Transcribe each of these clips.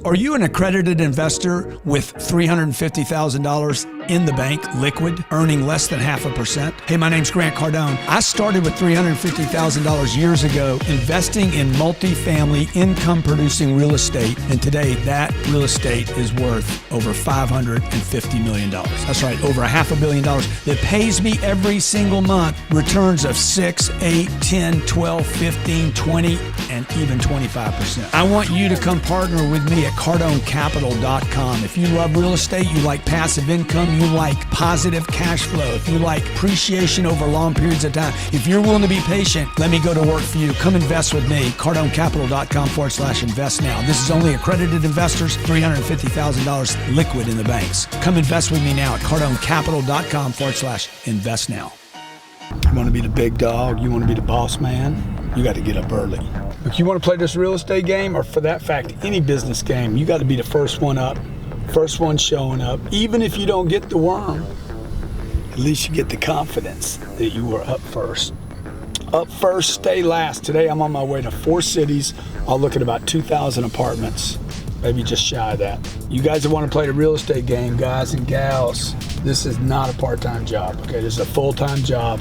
Are you an accredited investor with $350,000 in the bank, liquid, earning less than 0.5%? Hey, my name's Grant Cardone. I started with $350,000 years ago investing in multifamily income-producing real estate, and today that real estate is worth over $550 million. That's right, over $500 million that pays me every single month returns of 6, 8, 10, 12, 15, 20, and even 25%. I want you to come partner with me at CardoneCapital.com. If you love real estate, you like passive income, you like positive cash flow, if you like appreciation over long periods of time, if you're willing to be patient, let me go to work for you. Come invest with me, CardoneCapital.com/invest now. This is only accredited investors, $350,000 liquid in the banks. Come invest with me now at CardoneCapital.com/invest now. You want to be the big dog, you want to be the boss man, you got to get up early. If you want to play this real estate game, or for that fact, any business game, you got to be the first one up, first one showing up. Even if you don't get the worm, at least you get the confidence that you were up first. Up first, stay last. Today I'm on my way to 4 cities. I'll look at about 2,000 apartments, maybe just shy of that. You guys that want to play the real estate game, guys and gals, this is not a part-time job, okay? This is a full-time job.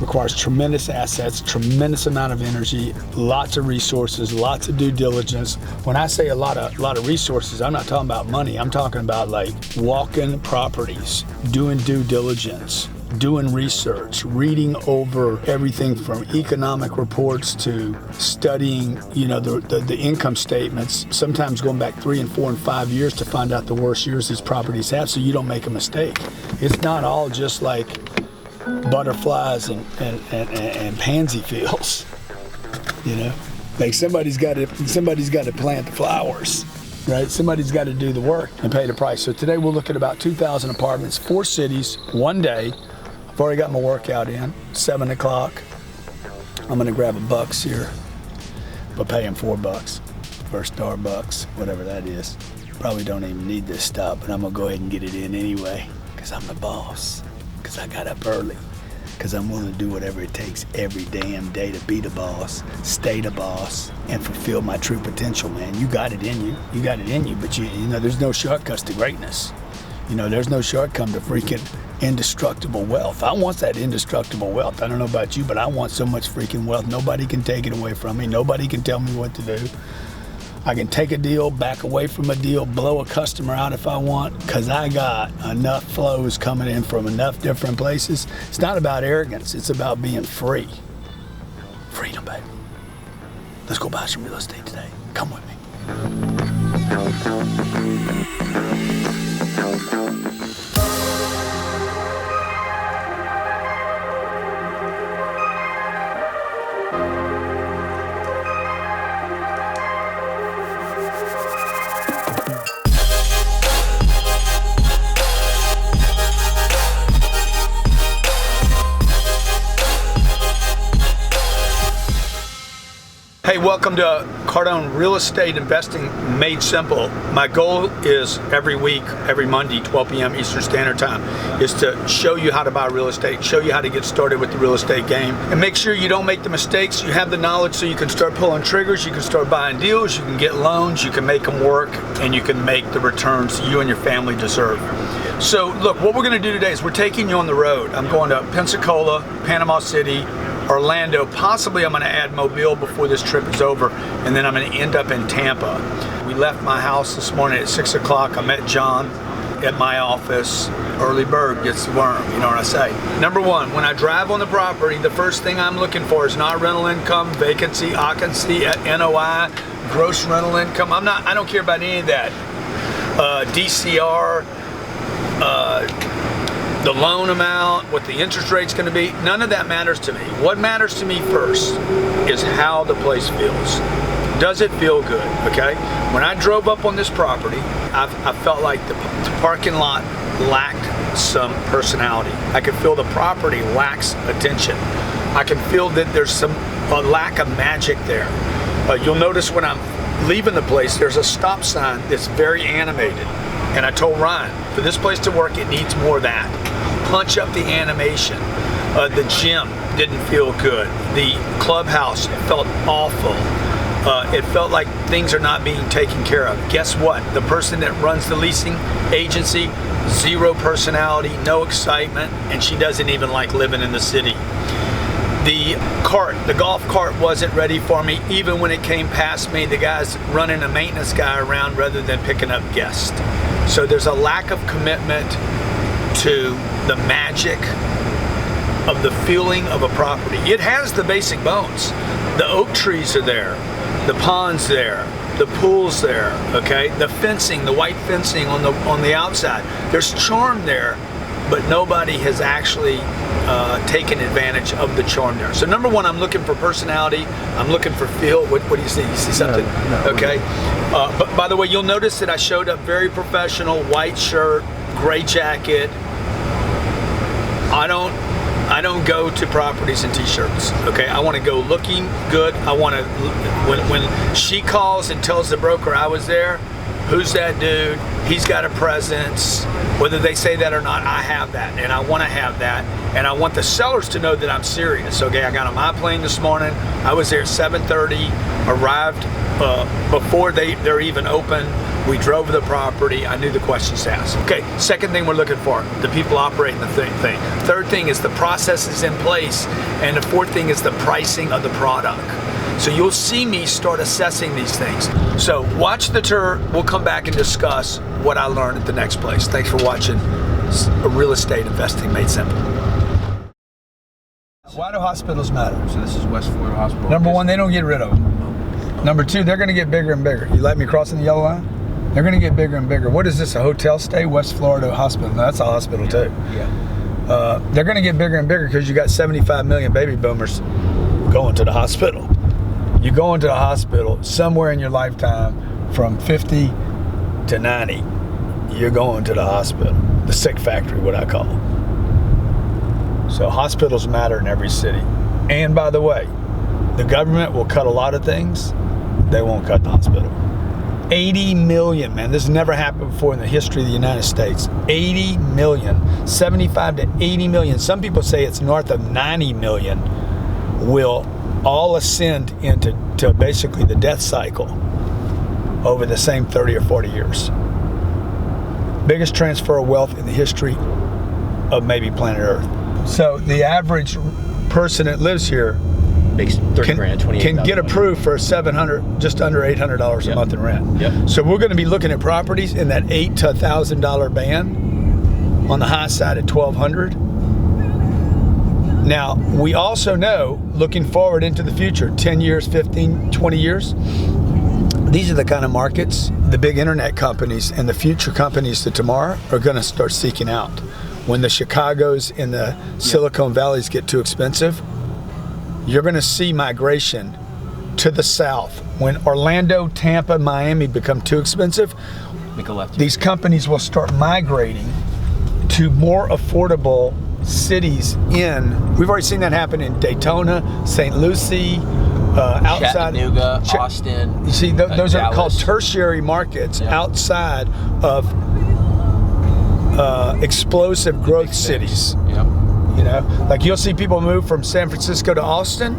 Requires tremendous assets, tremendous amount of energy, lots of resources, lots of due diligence. When I say a lot of resources, I'm not talking about money. I'm talking about like walking properties, doing due diligence, doing research, reading over everything from economic reports to studying, the income statements, sometimes going back 3 and 4 and 5 years to find out the worst years these properties have so you don't make a mistake. It's not all just like butterflies and pansy fields, like somebody's got to plant the flowers, right? Somebody's got to do the work and pay the price. So today we'll look at about 2,000 apartments, 4 cities, one day. I've already got my workout in, 7 o'clock. I'm gonna grab a Bucks here, but pay him $4 for Starbucks, whatever that is. Probably don't even need this stop, but I'm gonna go ahead and get it in anyway, because I'm the boss. Because I got up early, because I'm willing to do whatever it takes every damn day to be the boss, stay the boss, and fulfill my true potential, man. You got it in you. You got it in you, but there's no shortcuts to greatness. There's no shortcut to freaking indestructible wealth. I want that indestructible wealth. I don't know about you, but I want so much freaking wealth. Nobody can take it away from me. Nobody can tell me what to do. I can take a deal, back away from a deal, blow a customer out if I want, because I got enough flows coming in from enough different places. It's not about arrogance, it's about being free. Freedom, baby. Let's go buy some real estate today. Come with me. Hey, welcome to Cardone Real Estate Investing Made Simple. My goal is every week, every Monday, 12 p.m. Eastern Standard Time, is to show you how to buy real estate, show you how to get started with the real estate game, and make sure you don't make the mistakes. You have the knowledge so you can start pulling triggers, you can start buying deals, you can get loans, you can make them work, and you can make the returns you and your family deserve. So look, what we're gonna do today is we're taking you on the road. I'm going to Pensacola, Panama City, Orlando, possibly I'm going to add Mobile before this trip is over, and then I'm going to end up in Tampa. We left my house this morning at 6 o'clock. I met John at my office. Early bird gets the worm, you know what I say. Number one, when I drive on the property, the first thing I'm looking for is not rental income, vacancy, occupancy, NOI, gross rental income. I don't care about any of that. DCR, the loan amount, what the interest rate's going to be, none of that matters to me. What matters to me first is how the place feels. Does it feel good, okay? When I drove up on this property, I felt like the parking lot lacked some personality. I could feel the property lacks attention. I can feel that there's a lack of magic there. You'll notice when I'm leaving the place, there's a stop sign that's very animated. And I told Ryan, for this place to work, it needs more of that. Punch up the animation. The gym didn't feel good. The clubhouse felt awful. It felt like things are not being taken care of. Guess what? The person that runs the leasing agency, zero personality, no excitement, and she doesn't even like living in the city. The golf cart wasn't ready for me. Even when it came past me, the guy's running a maintenance guy around rather than picking up guests. So there's a lack of commitment to the magic of the feeling of a property. It has the basic bones. The oak trees are there, the pond's there, the pool's there, okay? The fencing, the white fencing on the outside. There's charm there, but nobody has actually taken advantage of the charm there. So number one, I'm looking for personality. I'm looking for feel. What do you see? You see something? No, okay. But by the way, you'll notice that I showed up very professional, white shirt, gray jacket. I don't go to properties in t-shirts. Okay, I want to go looking good. I want to when she calls and tells the broker I was there. Who's that dude? He's got a presence. Whether they say that or not, I have that, and I want to have that, and I want the sellers to know that I'm serious. Okay, I got on my plane this morning. I was there at 7:30. Arrived before they're even open. We drove to the property. I knew the questions to ask. Okay, second thing we're looking for, the people operating the thing. Third thing is the processes in place, and the fourth thing is the pricing of the product. So you'll see me start assessing these things. So watch the tour. We'll come back and discuss what I learned at the next place. Thanks for watching Real Estate Investing Made Simple. Why do hospitals matter? So this is West Florida Hospital. Number one, they don't get rid of them. Number two, they're going to get bigger and bigger. You let me crossing the yellow line? They're going to get bigger and bigger. What is this, a hotel stay? West Florida Hospital. No, that's a hospital too. Yeah. They're going to get bigger and bigger because you got 75 million baby boomers going to the hospital. You go into the hospital somewhere in your lifetime from 50 to 90. You're going to the hospital. The sick factory, what I call it. So hospitals matter in every city. And by the way, the government will cut a lot of things. They won't cut the hospital. 80 million, man. This has never happened before in the history of the United States. 80 million, 75 to 80 million. Some people say it's north of 90 million will all ascend into basically the death cycle over the same 30 or 40 years. Biggest transfer of wealth in the history of maybe planet Earth. So the average person that lives here makes 30 grand, 28 can get approved for $700, just under $800 a month in rent. Yep. So we're going to be looking at properties in that $8,000 to $1,000 band, on the high side at $1,200. Now, we also know, looking forward into the future, 10 years, 15, 20 years, these are the kind of markets the big internet companies and the future companies to tomorrow are going to start seeking out. When the Chicagos and the Silicon Valleys get too expensive, you're going to see migration to the south. When Orlando, Tampa, Miami become too expensive, make a left. These companies will start migrating to more affordable cities we've already seen that happen in Daytona, St. Lucie, outside Chattanooga, Austin. You see, those are Dallas. called tertiary markets outside of explosive growth cities. Yep. You know, like you'll see people move from San Francisco to Austin,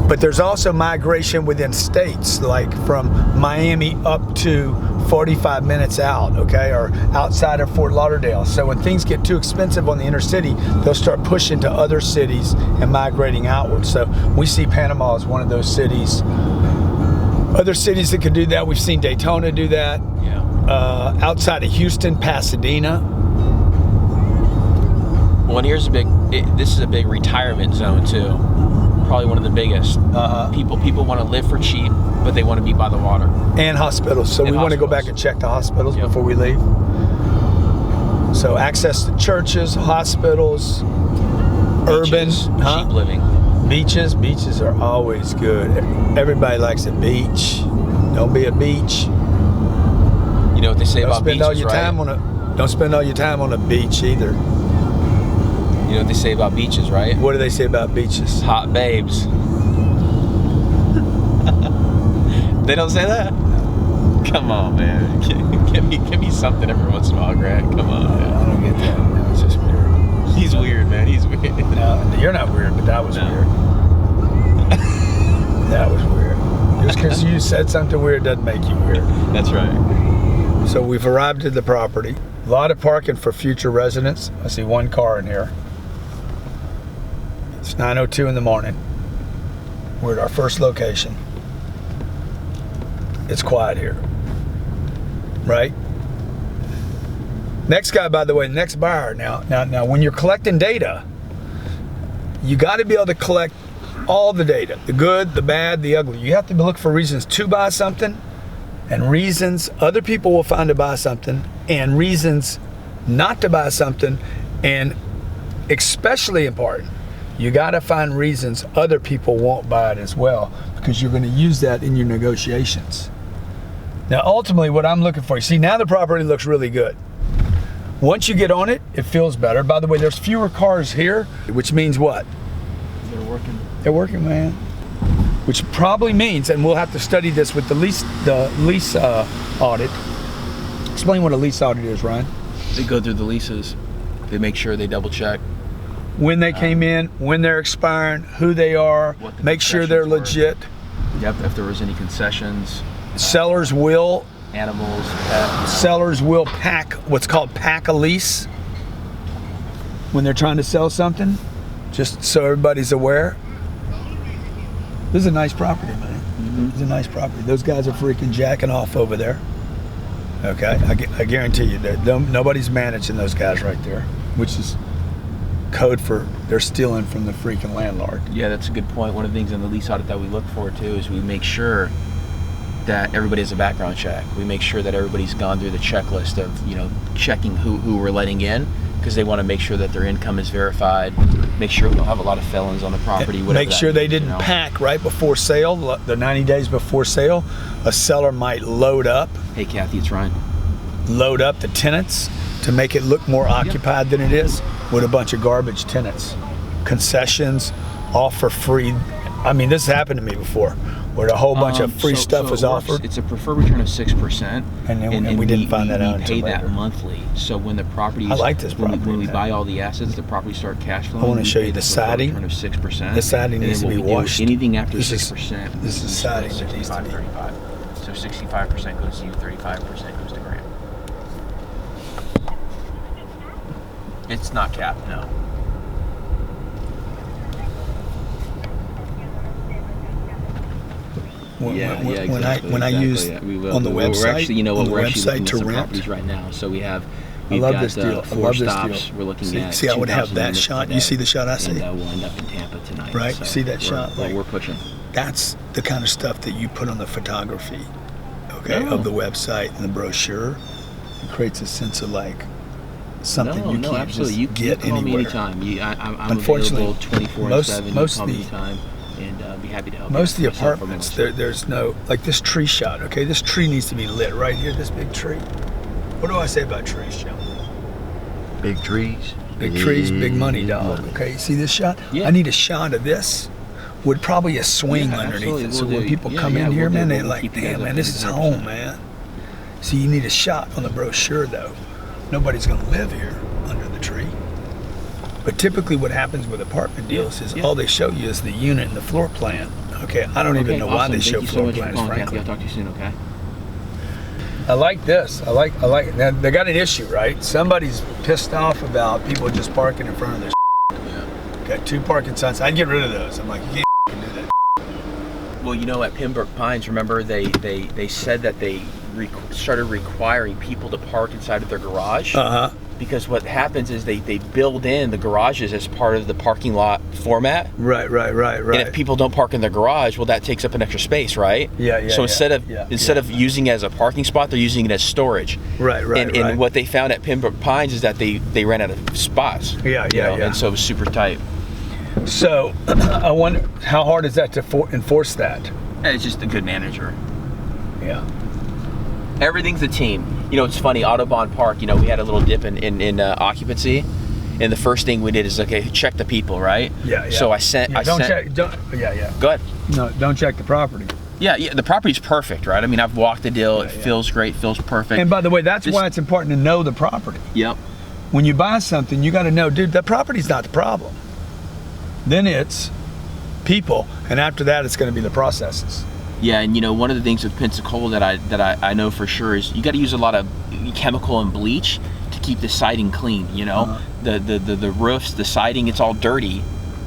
but there's also migration within states, like from Miami up to 45 minutes out, okay, or outside of Fort Lauderdale. So when things get too expensive on the inner city, they'll start pushing to other cities and migrating outward. So we see Panama as one of those cities. Other cities that could do that, we've seen Daytona do that. Yeah. Outside of Houston, Pasadena. Well, and here's this is a big retirement zone too. Probably one of the biggest. People want to live for cheap, but they want to be by the water. And hospitals. So we want to go back and check the hospitals before we leave. So access to churches, hospitals, Beaches, urban, cheap living. Beaches are always good. Everybody likes a beach. Don't be a beach. You know what they say about beaches, Don't spend all your time on a beach either. You know what they say about beaches, right? What do they say about beaches? Hot babes. They don't say that? Come on, man. Give me something every once in a while, Grant. Come on, man. I don't get that. No, it's just weird. He's weird, man. He's weird. No, you're not weird, but that was weird. That was weird. Just because you said something weird doesn't make you weird. That's right. So we've arrived at the property. A lot of parking for future residents. I see one car in here. It's 9:02 in the morning. We're at our first location. It's quiet here, right? Next guy, by the way, next buyer. Now, when you're collecting data, you got to be able to collect all the data, the good, the bad, the ugly. You have to look for reasons to buy something and reasons other people will find to buy something and reasons not to buy something, and especially important, you got to find reasons other people won't buy it as well, because you're going to use that in your negotiations. Now, ultimately, what I'm looking for, you see, now the property looks really good. Once you get on it, it feels better. By the way, there's fewer cars here, which means what? They're working. They're working, man. Which probably means, and we'll have to study this with the lease audit. Explain what a lease audit is, Ryan. They go through the leases. They make sure they double check when they came in, when they're expiring, who they are, make sure they're legit. Yep, if there was any concessions. Sellers will. Animals, pets. Sellers will pack what's called pack a lease when they're trying to sell something, just so everybody's aware. This is a nice property, man. Mm-hmm. It's a nice property. Those guys are freaking jacking off over there. Okay, I guarantee you that nobody's managing those guys right there, which is code for they're stealing from the freaking landlord. Yeah, that's a good point. One of the things in the lease audit that we look for too is we make sure that everybody has a background check. We make sure that everybody's gone through the checklist of, checking who we're letting in, because they want to make sure that their income is verified, make sure we don't have a lot of felons on the property. Make sure they didn't pack right before sale, the 90 days before sale. A seller might load up. Hey, Kathy, it's Ryan. Load up the tenants to make it look more occupied than it is with a bunch of garbage tenants. Concessions, offer free. I mean, this happened to me before, where a whole bunch of free stuff was offered. It's a preferred return of 6%, and we didn't find that out until we pay later. that monthly. So when the property, I like this property. When we buy all the assets, the property start cash flowing. I want to show you the siding. Return of 6%. The siding needs to be washed. Anything after 6%. This is siding that needs to be. 35. So 65% goes to you, 35% goes to Grant. It's not capped, no. When I use on the website, we're actually looking at to some rent properties right now. So we've I love got this deal. 4 stops. We're looking at. See, I would have that shot. Today, you see the shot I see? And we'll end up in Tampa tonight. Right? So you see that shot? We're pushing. That's the kind of stuff that you put on the photography, of the website and the brochure. It creates a sense of something you can't absolutely. just get call anywhere. Me anytime. I'm Unfortunately, available 24/7. most call of me the anytime, and be happy to help. Most of the apartments, there's no, this tree shot. Okay, this tree needs to be lit right here. This big tree. What do I say about trees, Joe? Big trees. Big trees, big money, dog. Okay, see this shot? Yeah. I need a shot of this with probably a swing underneath it. So when people come in here, man, they're like, damn, man, this is home, man. See, you need a shot on the brochure, though. Nobody's going to live here under the tree. But typically what happens with apartment deals is all they show you is the unit and the floor plan. Okay, I don't even know why they show floor plans, frankly. I'll talk to you soon, okay? I like this. I like it. Now, they got an issue, right? Somebody's pissed off about people just parking in front of their Got 2 parking signs. I'd get rid of those. I'm like, you can't do that. Well, at Pembroke Pines, remember they said that they started requiring people to park inside of their garage. Uh-huh. Because what happens is they build in the garages as part of the parking lot format. Right. And if people don't park in their garage, well, that takes up an extra space, right? Yeah. So instead of using it as a parking spot, they're using it as storage. Right. And what they found at Pembroke Pines is that they ran out of spots. Yeah. And so it was super tight. So I wonder how hard is that to enforce that? It's just a good manager. Yeah. Everything's a team. It's funny, Audubon Park, we had a little dip in occupancy. And the first thing we did is, check the people, right? Yeah. So I sent... Go ahead. No, don't check the property. Yeah, the property's perfect, right? I mean, I've walked the deal. It feels great, feels perfect. And by the way, that's why it's important to know the property. Yep. When you buy something, you got to know, dude, the property's not the problem. Then it's people, and after that, it's going to be the processes. Yeah, and you know, one of the things with Pensacola that I know for sure is you got to use a lot of chemical and bleach to keep the siding clean. You know, the roofs, the siding, it's all dirty,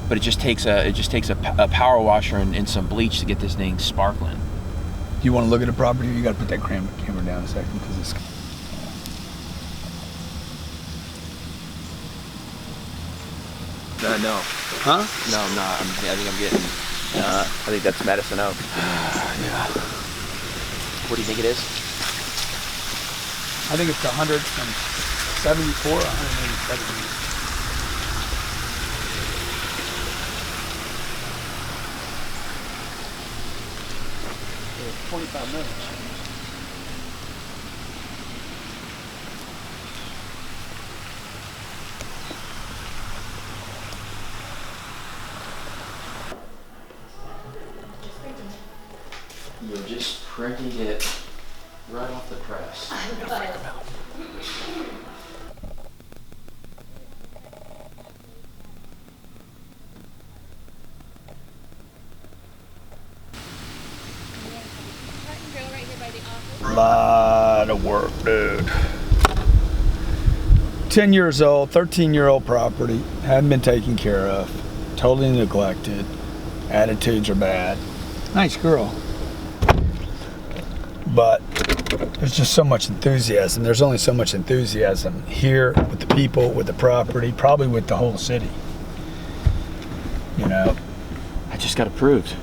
but it just takes a power washer and some bleach to get this thing sparkling. Do you want to look at a property? You got to put that camera down a second because it's. No. Huh? No, I'm not. I think I'm getting. I think that's Madison Oak. Yeah. What do you think it is? I think it's 174 or 187. 25 minutes. You're just printing it right off the press. Lot of work, dude. 10 years old, 13-year-old property, hadn't been taken care of, totally neglected, attitudes are bad. Nice girl. But there's just so much enthusiasm. There's only so much enthusiasm here with the people, with the property, probably with the whole city. You know. I just got approved.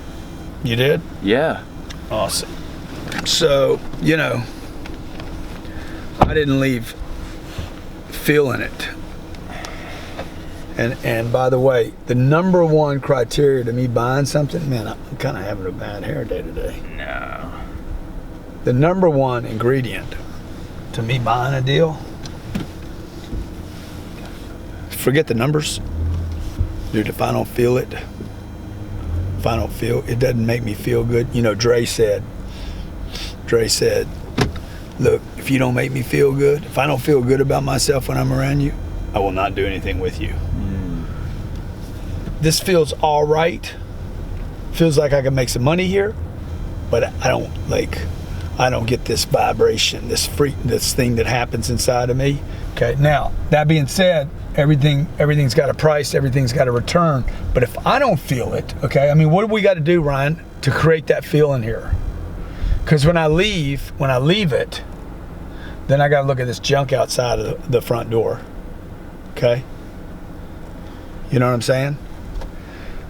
You did? Yeah. Awesome. So, you know, I didn't leave feeling it. And by the way, the number one criteria to me buying something, man, I'm kind of having a bad hair day today. No. The number one ingredient to me buying a deal, forget the numbers. Dude, if I don't feel it, it doesn't make me feel good. You know, Dre said, look, if you don't make me feel good, if I don't feel good about myself when I'm around you, I will not do anything with you. This feels all right. Feels like I can make some money here, but I don't get this vibration, this thing that happens inside of me. Okay, now, that being said, everything's got a price, everything's got a return. But if I don't feel it, okay, I mean, what do we got to do, Ryan, to create that feeling here? Because when I leave it, then I got to look at this junk outside of the front door. Okay? You know what I'm saying?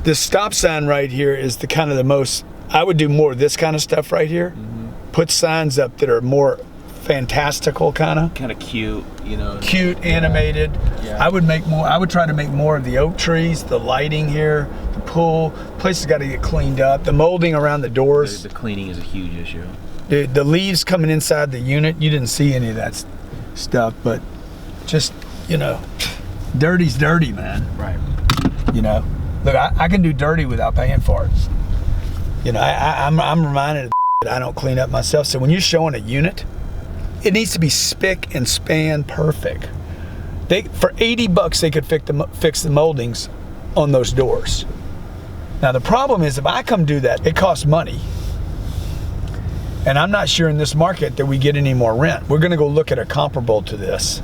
This stop sign right here is the kind of the most, I would do more of this kind of stuff right here. Mm-hmm. Put signs up that are more fantastical kind of cute, you know, cute, animated. Yeah. I would try to make more of the oak trees, the lighting here, the pool. Place has got to get cleaned up. The molding around the doors. The cleaning is a huge issue. The leaves coming inside the unit, you didn't see any of that stuff, but just, you know, dirty's dirty, man. Right. You know, look, I can do dirty without paying for it. You know, I'm reminded that I don't clean up myself. So when you're showing a unit, it needs to be spick and span perfect. For $80 they could fix the moldings on those doors. Now the problem is if I come do that, it costs money. And I'm not sure in this market that we get any more rent. We're gonna go look at a comparable to this.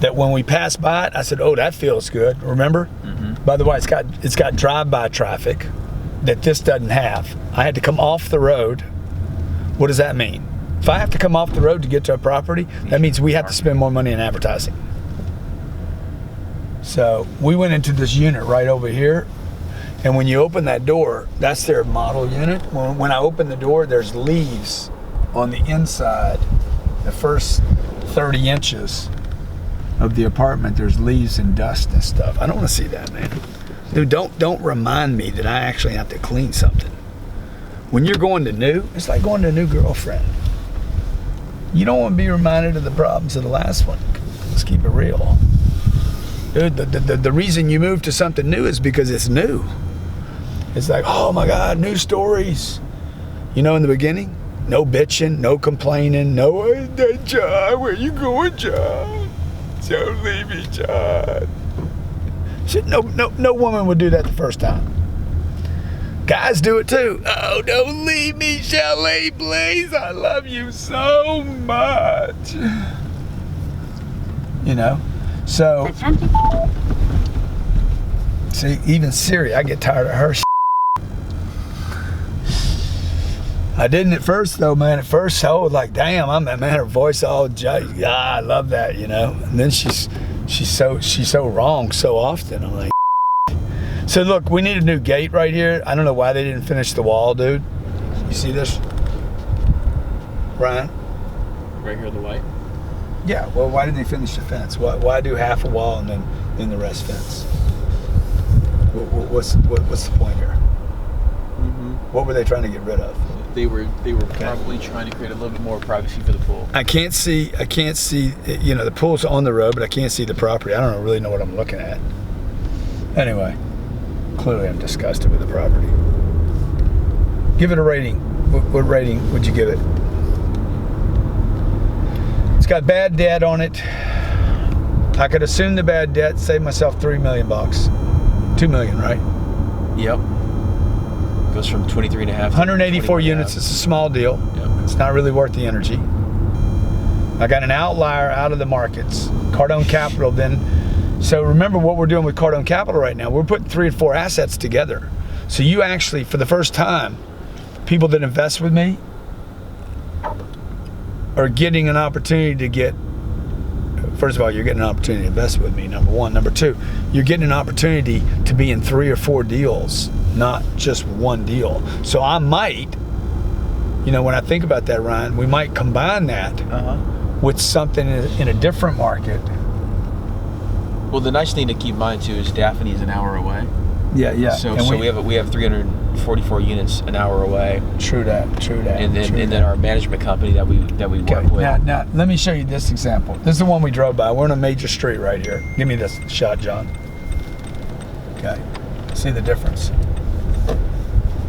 That when we passed by it, I said, oh, that feels good, remember? Mm-hmm. By the way, it's got drive-by traffic that this doesn't have. I had to come off the road. What does that mean? If I have to come off the road to get to a property, that means we have to spend more money in advertising. So we went into this unit right over here, and when you open that door, that's their model unit. When I open the door, there's leaves on the inside. The first 30 inches of the apartment, there's leaves and dust and stuff. I don't want to see that, man. Dude, don't remind me that I actually have to clean something. When you're going to new, it's like going to a new girlfriend. You don't want to be reminded of the problems of the last one. Let's keep it real. Dude, the reason you move to something new is because it's new. It's like, oh my God, new stories. You know, in the beginning, no bitching, no complaining, no, hey, John, where you going, John? Don't leave me, John. No woman would do that the first time. Guys do it too. Oh, don't leave me, Shelly, please. I love you so much. You know, so see, even Siri, I get tired of her. I didn't at first though, man. At first I was like, damn, I'm that man. Her voice all, yeah, I love that, you know. And then she's so wrong so often. I'm like, so look, we need a new gate right here. I don't know why they didn't finish the wall, dude. You see this, Ryan? Right here, the white. Yeah. Well, why didn't they finish the fence? Why do half a wall and then the rest fence? What's the point here? Mm-hmm. What were they trying to get rid of? They were probably trying to create a little bit more privacy for the pool. I can't see, you know, the pool's on the road, but I can't see the property. I don't really know what I'm looking at. Anyway, clearly I'm disgusted with the property. Give it a rating. What rating would you give it? It's got bad debt on it. I could assume the bad debt, save myself $3 million. $2 million, right? Yep. Goes from 23 and a half. 184 units. It's a small deal. Yep. It's not really worth the energy. I got an outlier out of the markets. Cardone Capital then. So remember what we're doing with Cardone Capital right now. We're putting 3 or 4 assets together. So you actually, for the first time, people that invest with me are getting an opportunity to get, first of all, you're getting an opportunity to invest with me, number one. Number two, you're getting an opportunity to be in 3 or 4 deals, not just one deal. So I might, you know, when I think about that, Ryan, we might combine that with something in a different market. Well, the nice thing to keep in mind too is Daphne's an hour away. Yeah, yeah. So we have 344 units an hour away. True that. And then our management company that we work with. Now let me show you this example. This is the one we drove by. We're on a major street right here. Give me this shot, John. Okay. See the difference?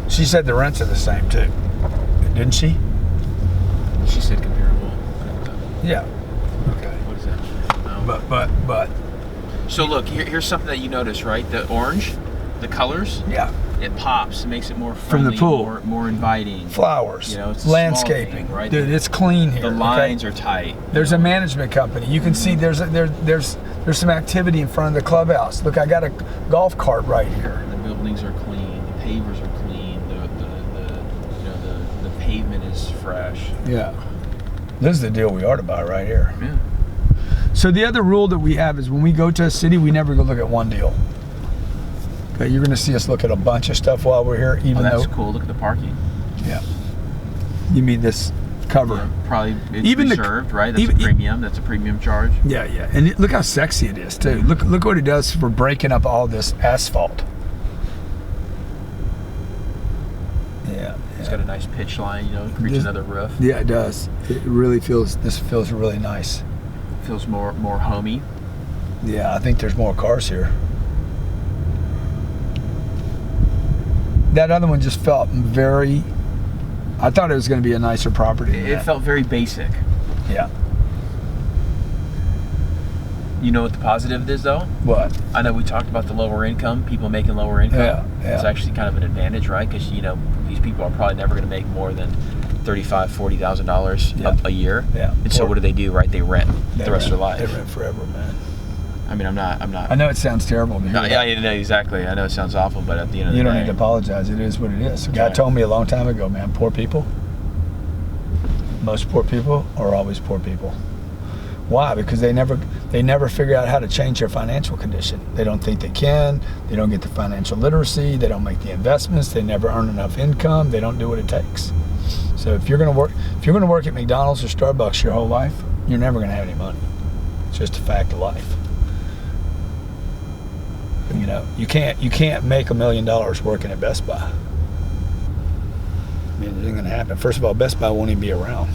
She said the rents are the same too, didn't she? She said comparable. Yeah. Okay. What is that? But. So look, here's something that you notice, right? The orange, the colors. Yeah. It pops. It makes it more From friendly, the pool. more inviting. Flowers. You know, it's a landscaping. small thing, right? Dude, it's clean here. The lines are tight. There's a management company. You can see there's some activity in front of the clubhouse. Look, I got a golf cart right here. The buildings are clean. The pavers are clean. The pavement is fresh. Yeah. This is the deal we ought to buy right here. Yeah. So the other rule that we have is when we go to a city, we never go look at one deal. Okay, you're going to see us look at a bunch of stuff while we're here, even that's though. cool. Look at the parking. Yeah. You mean this cover? Yeah, probably it's even reserved, right? That's a premium. That's a premium charge. Yeah, yeah. And look how sexy it is too. Look what it does for breaking up all this asphalt. Yeah. It's got a nice pitch line. You know, it creates another roof. Yeah, it does. It really feels. This feels really nice. Feels more homey. Yeah, I think there's more cars here. That other one just felt very. I thought it was going to be a nicer property. It felt very basic. Yeah. You know what the positive is though? What? I know we talked about the lower income, people making lower income. Yeah. It's actually kind of an advantage, right? Because you know these people are probably never going to make more than $35,000-$40,000 a year. Yeah. And so what do? Right? They rent the rest of their life. They rent forever, man. I mean, I'm not. I know it sounds terrible. Yeah, exactly. I know it sounds awful, but at the end of the day, you don't need to apologize. It is what it is. A guy told me a long time ago, man, poor people, most poor people are always poor people. Why? Because they never figure out how to change their financial condition. They don't think they can. They don't get the financial literacy. They don't make the investments. They never earn enough income. They don't do what it takes. So if you're going to work at McDonald's or Starbucks your whole life, you're never going to have any money. It's just a fact of life. You know, you can't make $1 million working at Best Buy. I mean, it isn't going to happen. First of all, Best Buy won't even be around.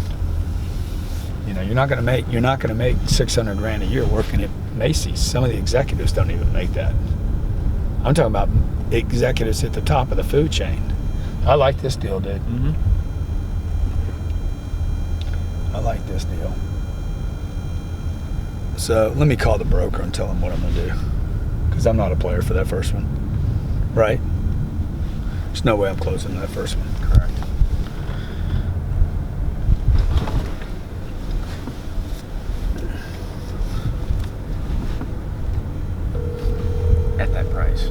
You know, you're not going to make $600,000 a year working at Macy's. Some of the executives don't even make that. I'm talking about executives at the top of the food chain. I like this deal, dude. Mm-hmm. I like this deal. So let me call the broker and tell him what I'm going to do. Because I'm not a player for that first one. Right? There's no way I'm closing that first one. Correct. At that price.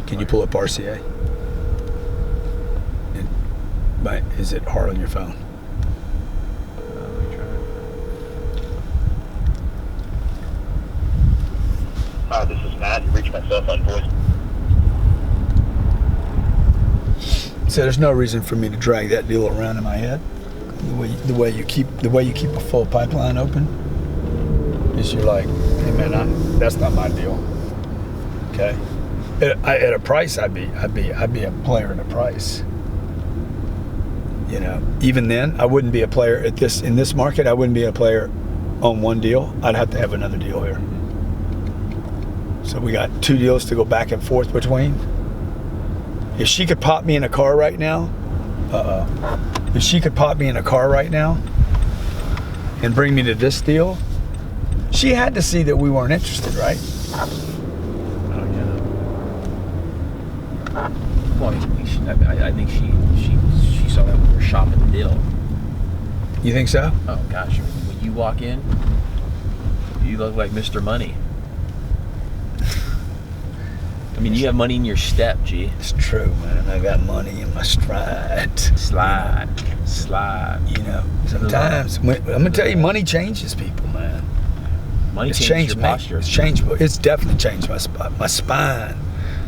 Can you pull up RCA? Is it hard on your phone? Let me try. Hi, this is Matt. You reached my cell phone voice. So there's no reason for me to drag that deal around in my head. The way you keep a full pipeline open is you're like, hey man, that's not my deal. Okay, at a price, I'd be a player at a price. You know, even then, I wouldn't be a player in this market. I wouldn't be a player on one deal. I'd have to have another deal here. So we got 2 deals to go back and forth between. If she could pop me in a car right now, if she could pop me in a car right now and bring me to this deal, she had to see that we weren't interested, right? Oh yeah. Well, I think she saw that we were shopping the deal. You think so? Oh gosh, when you walk in, you look like Mr. Money. I mean, you have money in your step, G. It's true, man. I got money in my stride. Slide. You know, sometimes I'm gonna tell you, money changes people, man. Money It's changes changed your me. posture. It's definitely changed my spine.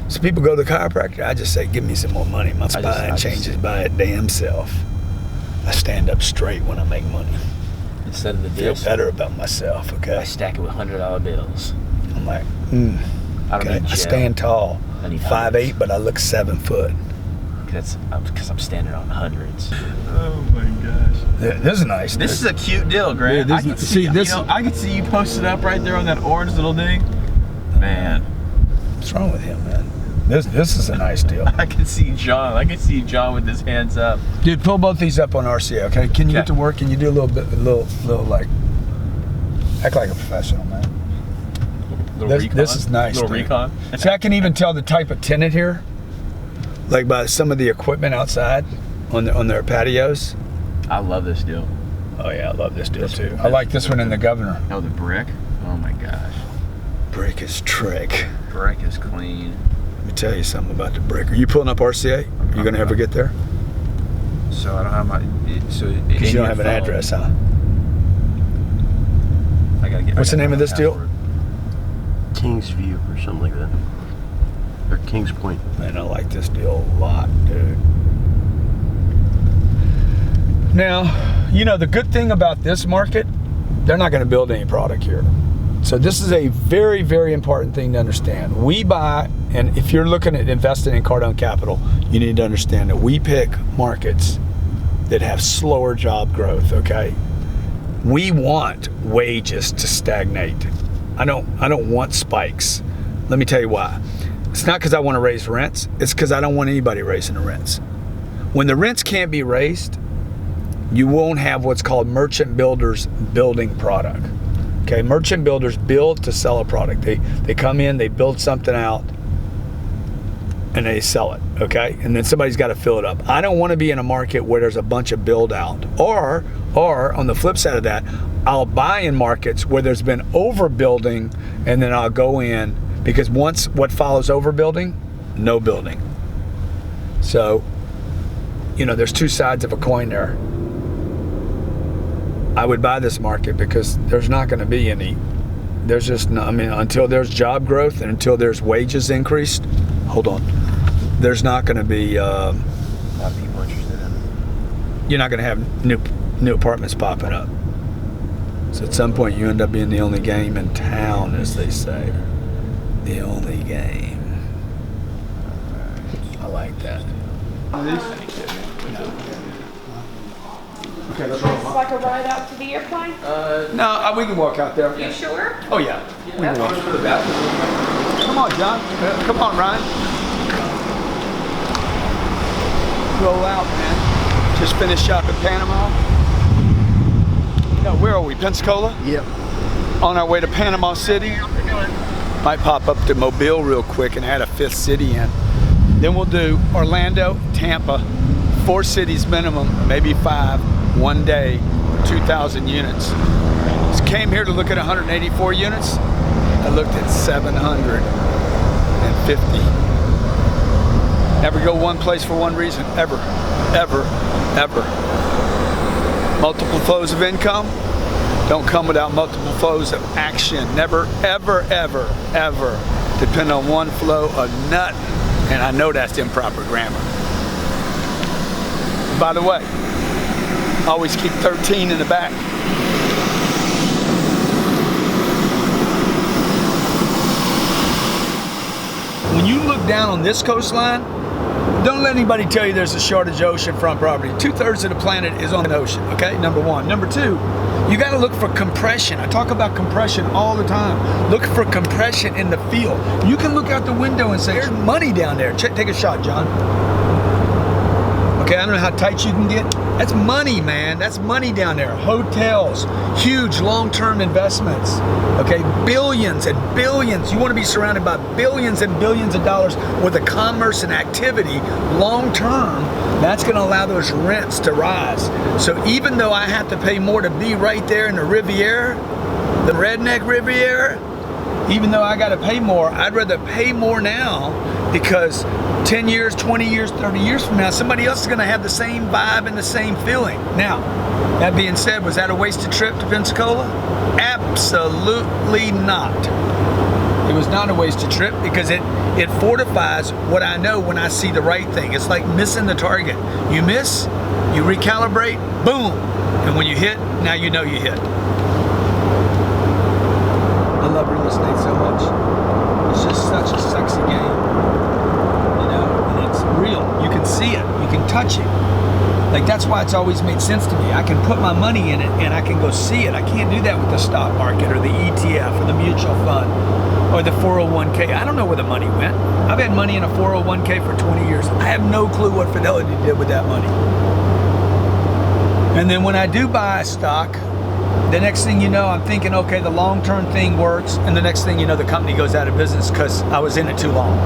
So people go to the chiropractor. I just say, give me some more money. My spine changes by its damn self. I stand up straight when I make money. Instead of the Feel disc, better about myself. Okay. I stack it with $100 bills. I'm like, I don't okay. need I gel. stand tall, I need 5'8", but I look 7 foot. Because I'm standing on hundreds. Oh my gosh. This is nice. This is a cute deal, Grant. Yeah, I can see this. I can see you posted up right there on that orange little thing. Man, What's wrong with him, man? This is a nice deal. I can see John. I can see John with his hands up. Dude, pull both these up on RCA, okay? Can you get to work? Can you do a little like, act like a professional, man? This is nice. Little dude. recon. See, I can even tell the type of tenant here, like by some of the equipment outside on their patios. I love this deal. Oh yeah, I love this deal too. I like this one in the Governor. Oh, the brick. Oh my gosh. Brick is trick. Brick is clean. Let me tell you something about the brick. Are you pulling up RCA? You gonna ever get there? So I don't have my. Because you don't have an address, huh? I gotta get. What's the name of this deal? King's View or something like that. Or King's Point. Man, I like this deal a lot, dude. Now, you know, the good thing about this market, they're not going to build any product here. So this is a very, very important thing to understand. We buy, and if you're looking at investing in Cardone Capital, you need to understand that we pick markets that have slower job growth, okay? We want wages to stagnate. I don't want spikes. Let me tell you why. It's not because I want to raise rents. It's because I don't want anybody raising the rents. When the rents can't be raised, you won't have what's called merchant builders building product. Okay, merchant builders build to sell a product. They come in, they build something out, and they sell it, okay? And then somebody's got to fill it up. I don't want to be in a market where there's a bunch of build out. Or on the flip side of that, I'll buy in markets where there's been overbuilding, and then I'll go in, because once what follows overbuilding, no building. So, you know, there's two sides of a coin there. I would buy this market because there's not going to be any, there's just no, I mean, until there's job growth and until there's wages increased, hold on, there's not going to be, A lot of people interested in it. you're not going to have new apartments popping up. So at some point you end up being the only game in town, as they say. The only game. I like that. Okay, let's roll. It's like a ride out to the airplane? No, we can walk out there. You sure? Oh yeah. We can walk. Come on, John. Come on, Ryan. Roll out, man. Just finished up in Panama. No, where are we? Pensacola? Yep. On our way to Panama City. Might pop up to Mobile real quick and add a 5th city in. Then we'll do Orlando, Tampa, 4 cities minimum, maybe 5, one day, 2,000 units. Just came here to look at 184 units. I looked at 750. Never go one place for one reason, ever, ever, ever. Multiple flows of income don't come without multiple flows of action. Never, ever, ever, ever depend on one flow of nothing. And I know that's improper grammar. By the way, always keep 13 in the back. When you look down on this coastline, don't let anybody tell you there's a shortage of oceanfront property. 2/3 of the planet is on the ocean, okay? Number one. Number two, you gotta look for compression. I talk about compression all the time. Look for compression in the field. You can look out the window and say, there's money down there. Take a shot, John. Okay, I don't know how tight you can get. That's money, man. That's money down there. Hotels, huge long-term investments. Okay, billions and billions. You want to be surrounded by billions and billions of dollars worth of commerce and activity long-term. That's going to allow those rents to rise. So even though I have to pay more to be right there in the Riviera, the redneck Riviera, even though I got to pay more, I'd rather pay more now because 10 years, 20 years, 30 years from now, somebody else is going to have the same vibe and the same feeling. Now, that being said, was that a wasted trip to Pensacola? Absolutely not. It was not a wasted trip because it fortifies what I know when I see the right thing. It's like missing the target. You miss, you recalibrate, boom. And when you hit, now you know you hit. I love real estate so much. It's just such a sexy game. Real. You can see it. You can touch it. Like, that's why it's always made sense to me. I can put my money in it and I can go see it. I can't do that with the stock market or the ETF or the mutual fund or the 401k. I don't know where the money went. I've had money in a 401k for 20 years. I have no clue what Fidelity did with that money. And then when I do buy a stock, the next thing you know, I'm thinking, okay, the long-term thing works. And the next thing you know, the company goes out of business because I was in it too long.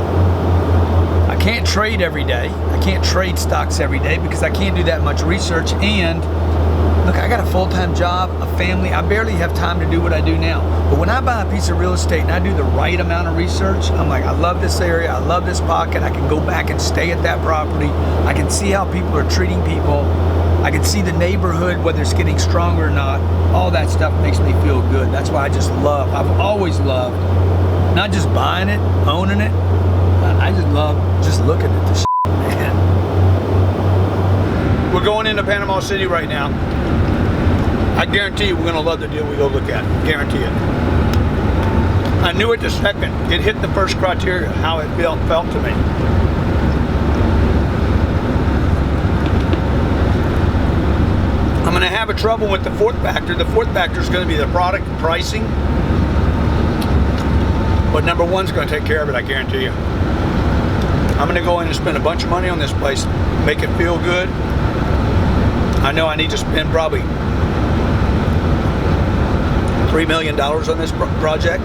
I can't trade every day. I can't trade stocks every day because I can't do that much research. And look, I got a full-time job, a family. I barely have time to do what I do now. But when I buy a piece of real estate and I do the right amount of research, I'm like, I love this area. I love this pocket. I can go back and stay at that property. I can see how people are treating people. I can see the neighborhood, whether it's getting stronger or not. All that stuff makes me feel good. That's why I just love, I've always loved, not just buying it, owning it. I just love just looking at this shit, man. We're going into Panama City right now. I guarantee you we're going to love the deal we go look at. Guarantee it. I knew it the second. It hit the first criteria, how it felt to me. I'm going to have a trouble with the fourth factor. The fourth factor is going to be the product pricing. But number one's going to take care of it, I guarantee you. I'm going to go in and spend a bunch of money on this place, make it feel good. I know I need to spend probably $3 million on this project.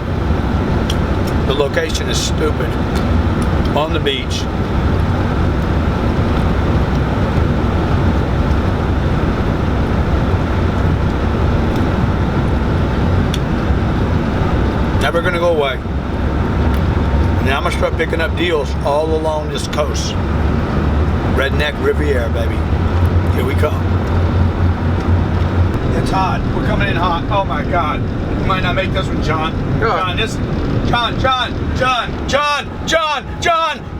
The location is stupid. On the beach. Never going to go away. Now I'm going to start picking up deals all along this coast. Redneck Riviera, baby. Here we come. It's hot. We're coming in hot. Oh my God. You might not make this one, John. John.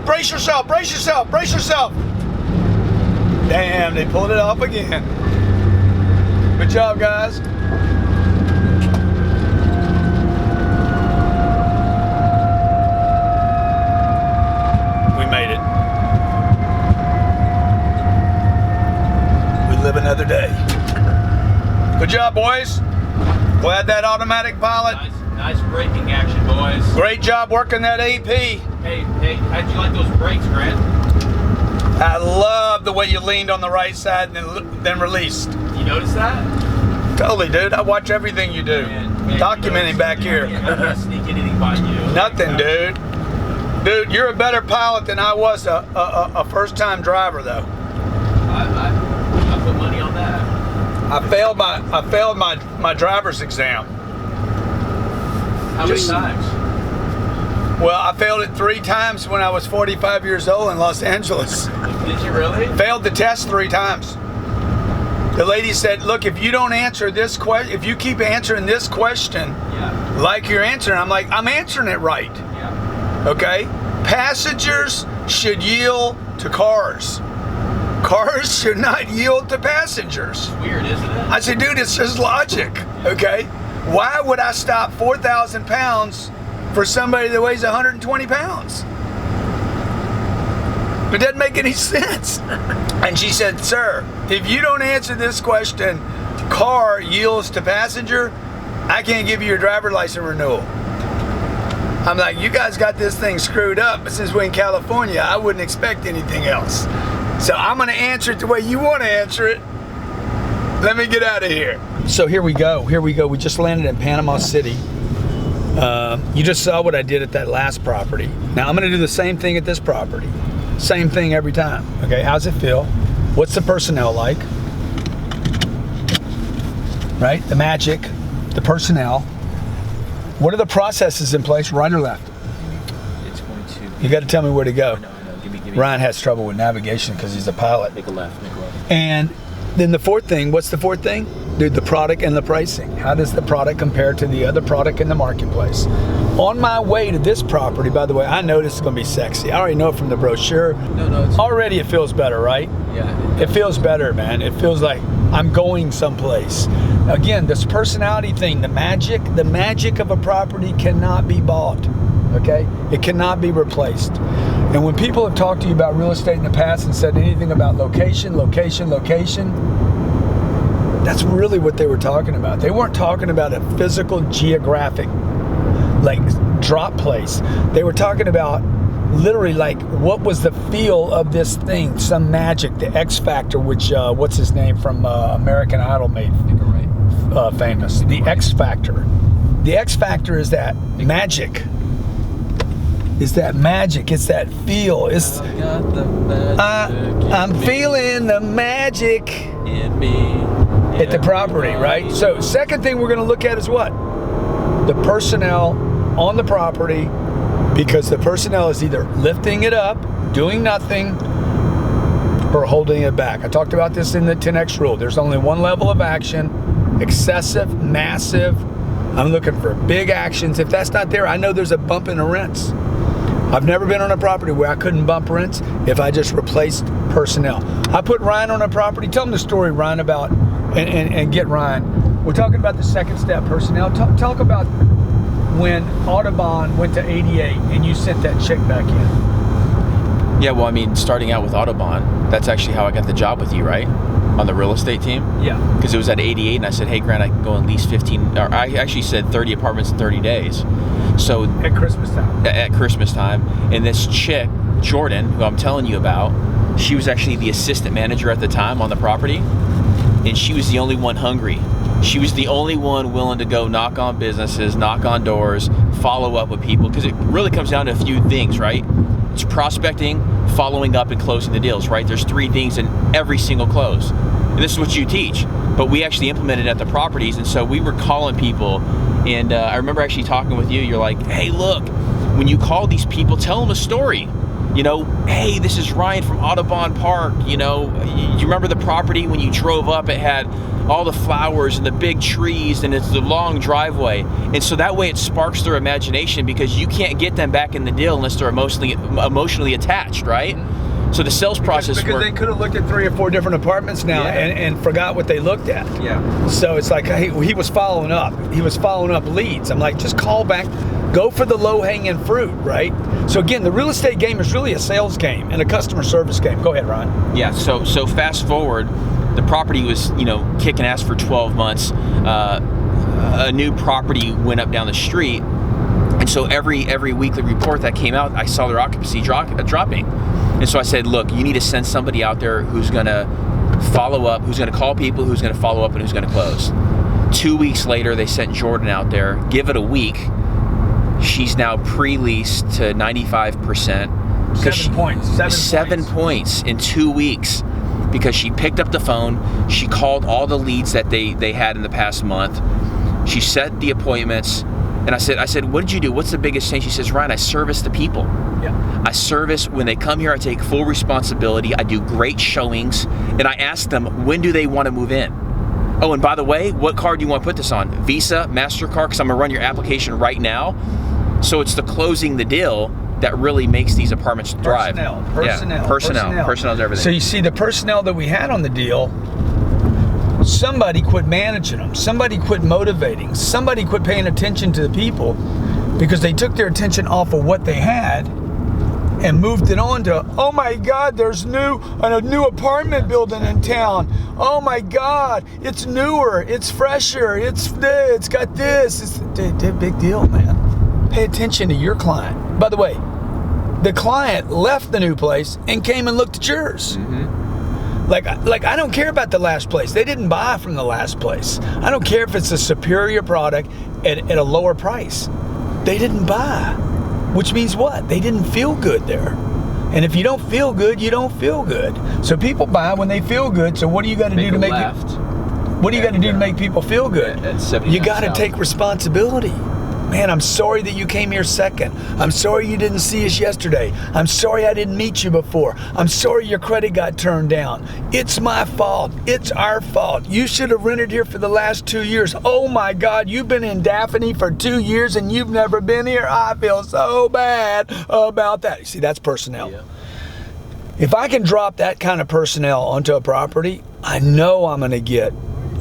Brace yourself. Damn, they pulled it off again. Good job, guys. Made it. We live another day. Good job, boys. Glad that automatic pilot. Nice braking action, boys. Great job working that AP. Hey, how'd you like those brakes, Grant? I love the way you leaned on the right side and then released. You notice that? Totally, dude. I watch everything you do. Man, Documenting back here. I can't sneak anything by you. Nothing, dude. Dude, you're a better pilot than I was a first-time driver, though. I put money on that. I failed my driver's exam. How many times? Well, I failed it 3 times when I was 45 years old in Los Angeles. Did you really? Failed the test 3 times. The lady said, look, if you don't answer this question, if you keep answering this question like you're answering, I'm like, I'm answering it right. Yeah. Okay? Passengers should yield to cars. Cars should not yield to passengers. It's weird, isn't it? I said, dude, it's just logic. Okay? Why would I stop 4,000 pounds for somebody that weighs 120 pounds? It doesn't make any sense. And she said, sir, if you don't answer this question, car yields to passenger, I can't give you your driver license renewal. I'm like, you guys got this thing screwed up, but since we're in California, I wouldn't expect anything else. So I'm gonna answer it the way you wanna answer it. Let me get out of here. So here we go. We just landed in Panama City. You just saw what I did at that last property. Now I'm gonna do the same thing at this property. Same thing every time. Okay, how's it feel? What's the personnel like? Right, the magic, the personnel. What are the processes in place, right or left? It's going to. You got to tell me where to go. No. Give me. Ryan has trouble with navigation because he's a pilot. Make a left. And then the fourth thing, what's the fourth thing? Dude, the product and the pricing. How does the product compare to the other product in the marketplace? On my way to this property, by the way, I know this is going to be sexy. I already know it from the brochure. No. It's Already it feels better, right? Yeah. It feels better, man. It feels like I'm going someplace. Again, this personality thing, the magic of a property cannot be bought, okay? It cannot be replaced. And when people have talked to you about real estate in the past and said anything about location, that's really what they were talking about. They weren't talking about a physical, geographic, like, drop place. They were talking about literally, like, what was the feel of this thing, some magic, the X Factor, which, what's his name from American Idol made famous. The X Factor. The X Factor is that magic. It's that magic. It's that feel. It's I'm feeling the magic in me at the property, right? So second thing we're going to look at is what? The personnel on the property, because the personnel is either lifting it up, doing nothing, or holding it back. I talked about this in the 10X rule. There's only one level of action: excessive, massive. I'm looking for big actions. If that's not there, I know there's a bump in the rents. I've never been on a property where I couldn't bump rents if I just replaced personnel. I put Ryan on a property. Tell him the story, Ryan, about, and get Ryan. We're talking about the second step personnel. Talk about when Audubon went to 88 and you sent that check back in. Yeah, well, I mean, starting out with Audubon, that's actually how I got the job with you, right? On the real estate team? Yeah. Because it was at 88, and I said, hey, Grant, I can go and lease 15, or I actually said 30 apartments in 30 days. So at Christmas time. At Christmas time. And this chick, Jordan, who I'm telling you about, she was actually the assistant manager at the time on the property, and she was the only one hungry. She was the only one willing to go knock on businesses, knock on doors, follow up with people, because it really comes down to a few things, right? It's prospecting, following up, and closing the deals, right? There's 3 things in every single close. And this is what you teach, but we actually implemented it at the properties, and so we were calling people, and I remember actually talking with you. You're like, hey, look, when you call these people, tell them a story. You know, hey, this is Ryan from Audubon Park. You know, you remember the property when you drove up, it had all the flowers and the big trees, and it's the long driveway. And so that way it sparks their imagination, because you can't get them back in the deal unless they're emotionally attached, right? So the sales process because they could have looked at 3 or 4 different apartments now and forgot what they looked at. Yeah. So it's like, hey, he was following up. He was following up leads. I'm like, just call back, go for the low-hanging fruit, right? So again, the real estate game is really a sales game and a customer service game. Go ahead, Ryan. Yeah. So fast forward, the property was, you know, kicking ass for 12 months. A new property went up down the street, and so every weekly report that came out, I saw their occupancy dropping. And so I said, look, you need to send somebody out there who's going to follow up, who's going to call people, who's going to follow up, and who's going to close. 2 weeks later, they sent Jordan out there. Give it a week. She's now pre-leased to 95%. 7 points in 2 weeks because she picked up the phone. She called all the leads that they had in the past month. She set the appointments. And I said, what did you do? What's the biggest thing? She says, Ryan, I service the people. Yeah. I service, when they come here, I take full responsibility. I do great showings. And I ask them, when do they want to move in? Oh, and by the way, what card do you want to put this on? Visa, MasterCard, because I'm going to run your application right now. So it's the closing the deal that really makes these apartments thrive. Personnel is everything. So you see, the personnel that we had on the deal, somebody quit managing them. Somebody quit motivating. Somebody quit paying attention to the people because they took their attention off of what they had and moved it on to, oh my God, there's a new apartment building in town. Oh my God, it's newer, it's fresher, it's got this. It's a big deal, man. Pay attention to your client. By the way, the client left the new place and came and looked at yours. Mm-hmm. Like I don't care about the last place. They didn't buy from the last place. I don't care if it's a superior product at a lower price. They didn't buy, which means what? They didn't feel good there. And if you don't feel good, you don't feel good. So people buy when they feel good. So what do you got to do to make it? What do you got to do to make people feel good? You got to take responsibility. Man, I'm sorry that you came here second. I'm sorry you didn't see us yesterday. I'm sorry I didn't meet you before. I'm sorry your credit got turned down. It's my fault. It's our fault. You should have rented here for the last 2 years. Oh my God, you've been in Daphne for 2 years and you've never been here. I feel so bad about that. You see, that's personnel. Yeah. If I can drop that kind of personnel onto a property, I know I'm going to get,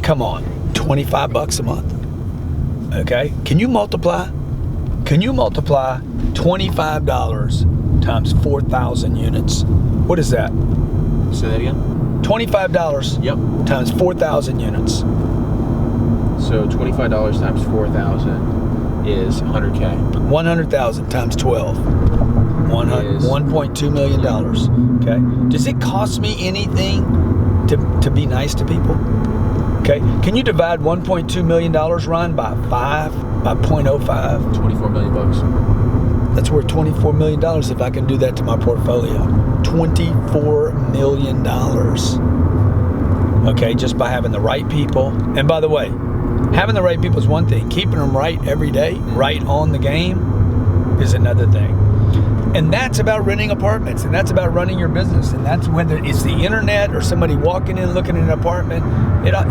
come on, $25 a month. Okay, can you multiply $25 times 4,000 units? What is that? Say that again. $25 times 4,000 units. So $25 times 4,000 is 100K. 100,000 times 12. $1.2 million. Okay, does it cost me anything to be nice to people? Okay, can you divide $1.2 million, Ron, by 0.05? 24 million bucks. That's worth $24 million if I can do that to my portfolio. $24 million. Okay, just by having the right people. And by the way, having the right people is one thing. Keeping them right every day, right on the game, is another thing. And that's about renting apartments, and that's about running your business, and that's whether it's the internet or somebody walking in looking at an apartment,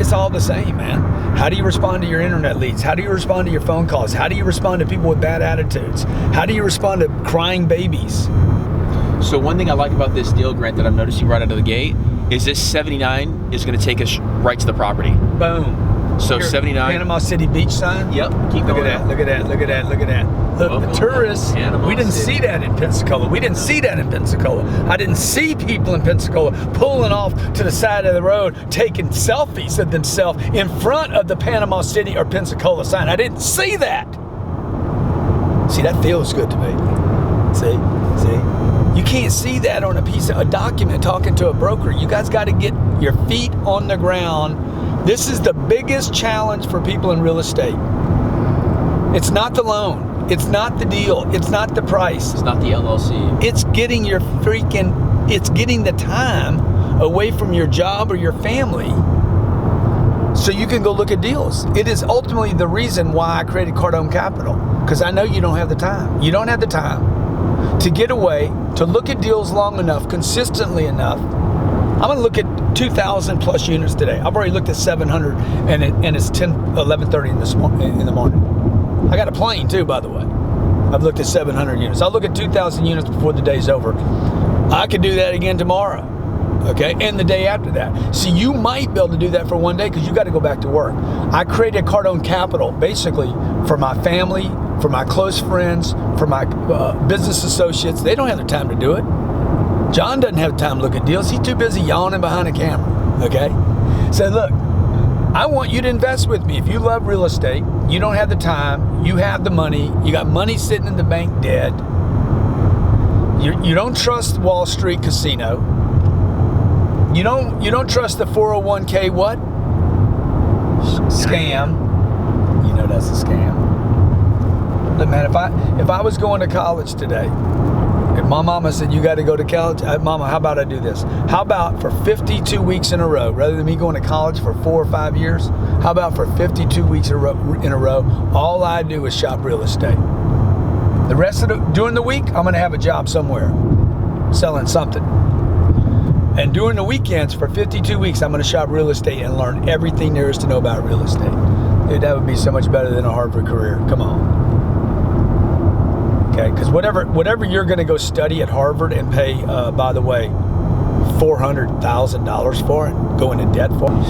it's all the same, man. How do you respond to your internet leads? How do you respond to your phone calls? How do you respond to people with bad attitudes? How do you respond to crying babies? So one thing I like about this deal, Grant, that I'm noticing right out of the gate, is this 79 is going to take us right to the property. Boom. So 79. Panama City beach sign? Yep. Look at that, look at that, look at that, look at that. Look, the tourists, we didn't see that in Pensacola. We didn't see that in Pensacola. I didn't see people in Pensacola pulling off to the side of the road, taking selfies of themselves in front of the Panama City or Pensacola sign. I didn't see that. See, that feels good to me. See? You can't see that on a document talking to a broker. You guys got to get your feet on the ground. This is the biggest challenge for people in real estate. It's not the loan. It's not the deal. It's not the price. It's not the LLC. It's getting it's getting the time away from your job or your family so you can go look at deals. It is ultimately the reason why I created Cardone Capital, because I know you don't have the time. You don't have the time to get away, to look at deals long enough, consistently enough. I'm going to look at 2,000 plus units today. I've already looked at 700 and it's 11:30 in the morning. I got a plane too, by the way. I've looked at 700 units. I'll look at 2,000 units before the day's over. I could do that again tomorrow, okay? And the day after that. See, you might be able to do that for one day because you got to go back to work. I created Cardone Capital basically for my family, for my close friends, for my business associates. They don't have the time to do it. John doesn't have time to look at deals. He's too busy yawning behind a camera, okay? So look, I want you to invest with me. If you love real estate, you don't have the time, you have the money, you got money sitting in the bank dead, you don't trust Wall Street casino, you don't trust the 401k what? Scam. know that's a scam. Look, man, if I was going to college today, if my mama said you got to go to college, Mama, how about I do this? How about for 52 weeks in a row, rather than me going to college for 4 or 5 years, how about for 52 weeks in a row, all I do is shop real estate. The rest of during the week, I'm going to have a job somewhere selling something. And during the weekends, for 52 weeks, I'm going to shop real estate and learn everything there is to know about real estate. Dude, that would be so much better than a Harvard career. Come on. Okay, because whatever you're going to go study at Harvard and pay, by the way, $400,000 for it, go into debt for it.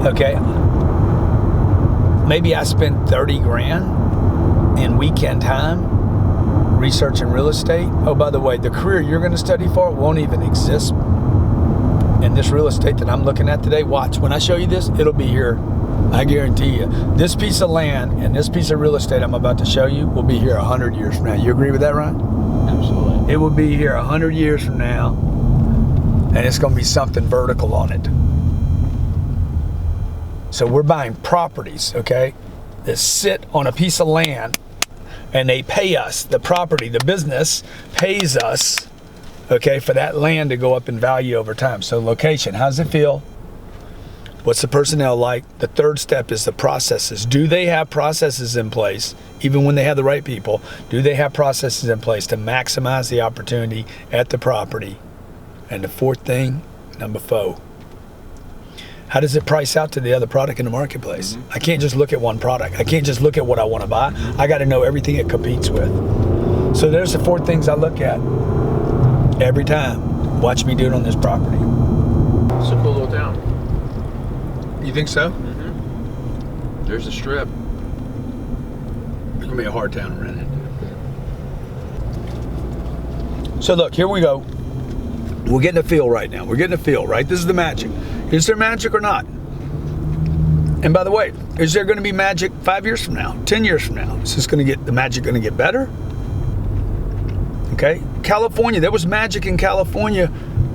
Okay, maybe I spend 30 grand in weekend time researching real estate. Oh, by the way, the career you're going to study for won't even exist in this real estate that I'm looking at today. Watch, when I show you this, it'll be here. I guarantee you, this piece of land and this piece of real estate I'm about to show you will be here 100 years from now. You agree with that, Ryan? Absolutely. It will be here 100 years from now, and it's going to be something vertical on it. So we're buying properties, okay, that sit on a piece of land, and they pay us, the property, the business pays us, okay, for that land to go up in value over time. So location, how does it feel? What's the personnel like? The third step is the processes. Do they have processes in place, even when they have the right people? Do they have processes in place to maximize the opportunity at the property? And the fourth thing, number 4, how does it price out to the other product in the marketplace? I can't just look at one product. I can't just look at what I want to buy. I got to know everything it competes with. So there's the 4 things I look at every time. Watch me do it on this property. It's a cool little town. You think so? Mm-hmm. There's a strip. It's gonna be a hard town to rent it. So look, here we go. We're getting a feel right now. We're getting a feel, right? This is the magic. Is there magic or not? And by the way, is there going to be magic 5 years from now, 10 years from now? Is this going to get the magic going to get better? Okay, California. There was magic in California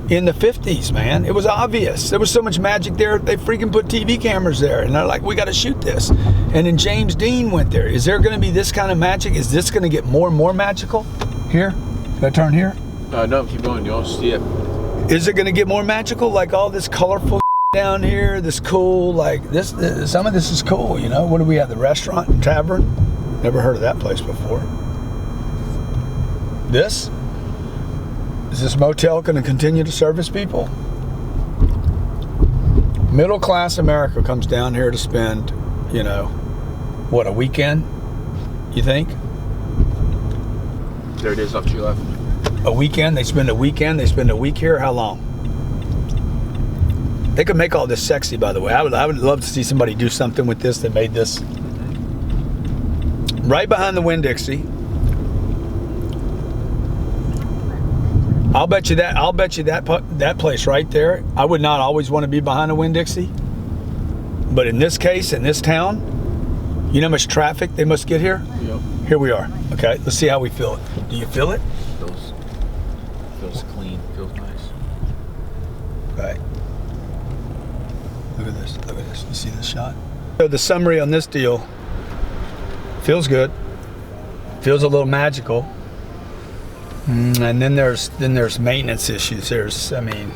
in the 50s, man. It was obvious. There was so much magic there, they freaking put TV cameras there. And they're like, we got to shoot this. And then James Dean went there. Is there going to be this kind of magic? Is this going to get more and more magical? Here? Did I turn here? No, keep going. You don't see it. Is it going to get more magical? Like all this colorful down here, this cool, like this, some of this is cool, you know? What do we have? The restaurant and tavern? Never heard of that place before. This? Is this motel going to continue to service people? Middle class America comes down here to spend, you know, what, a weekend? You think? There it is off to your left. A weekend? They spend a weekend? They spend a week here? How long? They could make all this sexy, by the way. I would love to see somebody do something with this that made this. Right behind the Winn-Dixie. I'll bet you that place right there. I would not always want to be behind a Winn-Dixie, but in this case, in this town, you know how much traffic they must get here? Yep. Here we are. Okay, let's see how we feel it. Do you feel it? Feels clean. Feels nice. Right. Look at this. Look at this. You see this shot? So the summary on this deal feels good. Feels a little magical. And then there's maintenance issues. I mean,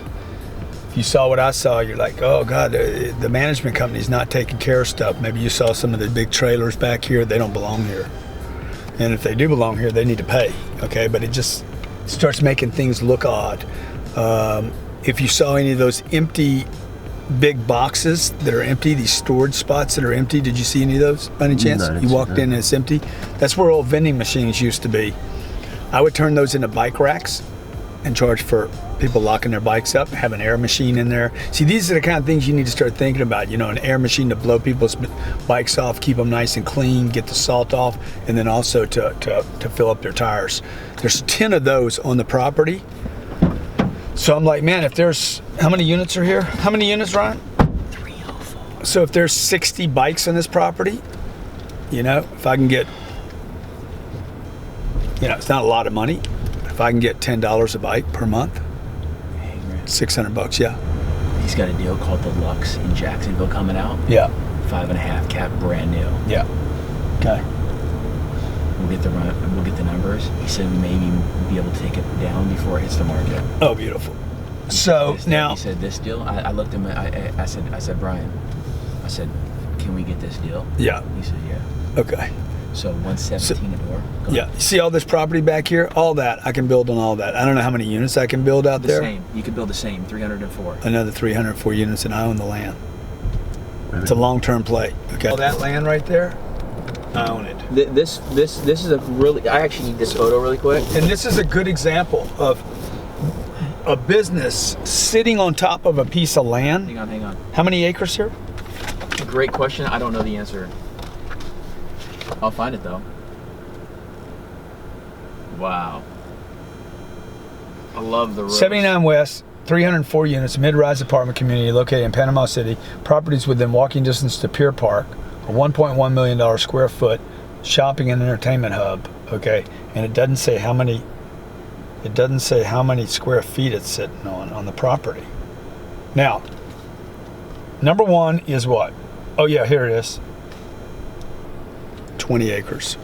if you saw what I saw, you're like, oh God, the management company's not taking care of stuff. Maybe you saw some of the big trailers back here. They don't belong here. And if they do belong here, they need to pay. Okay, but it just starts making things look odd. If you saw any of those empty big boxes that are empty, these storage spots that are empty, did you see any of those by any chance? No, you walked in and it's empty. That's where old vending machines used to be. I would turn those into bike racks and charge for people locking their bikes up, have an air machine in there. See, these are the kind of things you need to start thinking about. You know, an air machine to blow people's bikes off, keep them nice and clean, get the salt off, and then also to fill up their tires. There's 10 of those on the property. So I'm like, man, if there's, how many units are here? How many units, Ryan? 304. So if there's 60 bikes on this property, you know, if I can get, you know, it's not a lot of money. If I can get $10 a bike per month, $600, yeah. He's got a deal called the Lux in Jacksonville coming out. Yeah. 5.5 cap, brand new. Yeah. Okay. We'll get the numbers. He said we maybe be able to take it down before it hits the market. Oh, beautiful. So now he said this deal. I looked at him. I said Brian. I said, can we get this deal? Yeah. He said yeah. Okay. So 117 a door. Go Yeah. ahead. You see all this property back here? All that I can build on all that. I don't know how many units I can build out The there. same. You could build the same. 304. Another 304 units, and I own the land. It's a long-term play. Okay. All that land right there, I own it. This is a really. I actually need this photo really quick. And this is a good example of a business sitting on top of a piece of land. Hang on. How many acres here? Great question. I don't know the answer. I'll find it though. Wow. I love the roads. 79 West, 304 units, mid-rise apartment community located in Panama City. Properties within walking distance to Pier Park. A $1.1 million square foot shopping and entertainment hub. Okay, and it doesn't say how many. It doesn't say how many square feet it's sitting on the property. Now, number one is what? Oh yeah, here it is. 20 acres.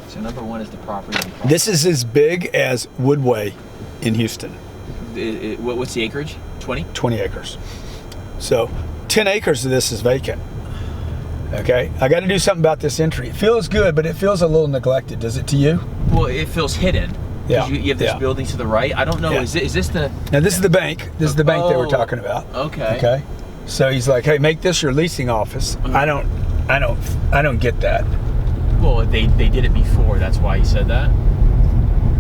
So number one is the property. This is as big as Woodway in Houston. What's the acreage? 20? 20 acres. So 10 acres of this is vacant. Okay, I got to do something about this entry. It feels good, but it feels a little neglected. Does it to you? Well, it feels hidden. Yeah. You have this building to the right. I don't know. Yeah. Is this the? Now this is the bank. This is the bank they were talking about. Okay. Okay. So he's like, hey, make this your leasing office. I don't get that. Well, they did it before. That's why he said that.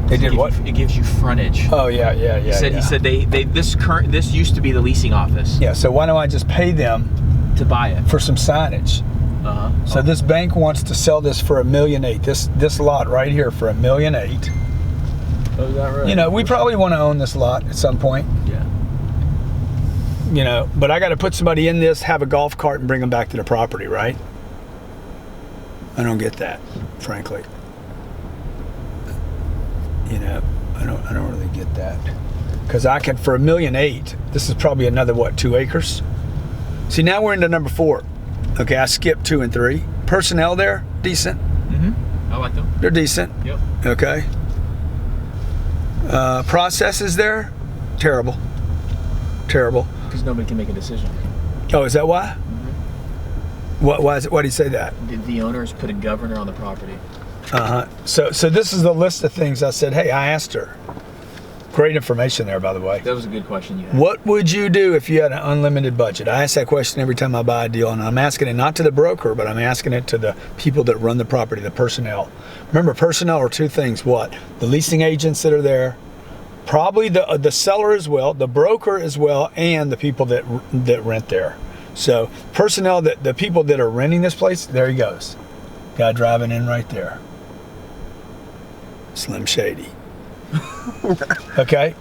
They did what? It gives you frontage. Oh yeah. He said this used to be the leasing office. Yeah. So why don't I just pay them To buy it. for some signage? So this bank wants to sell this for $1.8 million. This lot right here for $1.8 million. Oh, is that right? You know, we probably want to own this lot at some point. Yeah. You know, but I got to put somebody in this, have a golf cart, and bring them back to the property, right? I don't get that, frankly. You know, I don't really get that, because I can for $1.8 million. This is probably another 2 acres. See, now we're into number 4. Okay, I skipped 2 and 3. Personnel there, decent. I like them. They're decent. Yep. Okay. Processes there, terrible. Because nobody can make a decision. Oh, is that why? Why is it? Why do you say that? The owners put a governor on the property. So this is the list of things I said. Hey, I asked her. Great information there, by the way. That was a good question you had. What would you do if you had an unlimited budget? I ask that question every time I buy a deal, and I'm asking it not to the broker, but I'm asking it to the people that run the property, the personnel. Remember, personnel are 2 things. What? The leasing agents that are there, probably the seller as well, the broker as well, and the people that rent there. So personnel, the people that are renting this place, there he goes. Guy driving in right there. Slim Shady. Okay.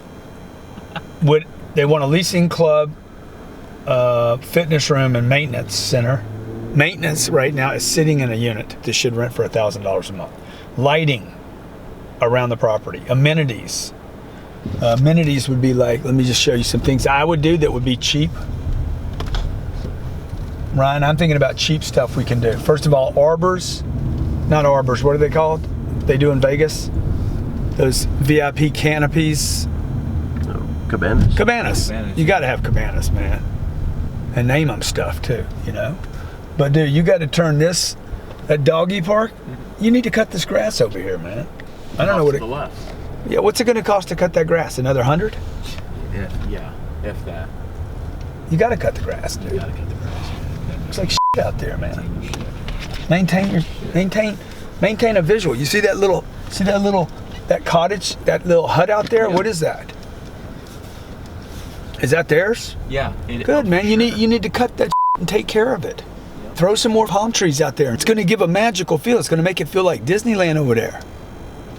They want a leasing club, fitness room, and maintenance center. Maintenance right now is sitting in a unit that should rent for $1,000 a month. Lighting around the property. Amenities. Amenities would be like, let me just show you some things I would do that would be cheap. Ryan, I'm thinking about cheap stuff we can do. First of all, arbors. Not arbors, what are they called? They do in Vegas? Those VIP canopies. Cabanas. Cabanas. You got to have cabanas, man. And name them stuff too, you know. But dude, you got to turn that doggy park. You need to cut this grass over here, man. I don't know what to the left. Yeah, what's it going to cost to cut that grass? Another 100? Yeah, if that. You got to cut the grass, dude. You gotta cut the grass. It's like shit out there, man. Maintain a visual. You see that cottage, that little hut out there? Yeah. What is that? Is that theirs? Yeah. Good, man. You need to cut that and take care of it. Yep. Throw some more palm trees out there. It's going to give a magical feel. It's going to make it feel like Disneyland over there.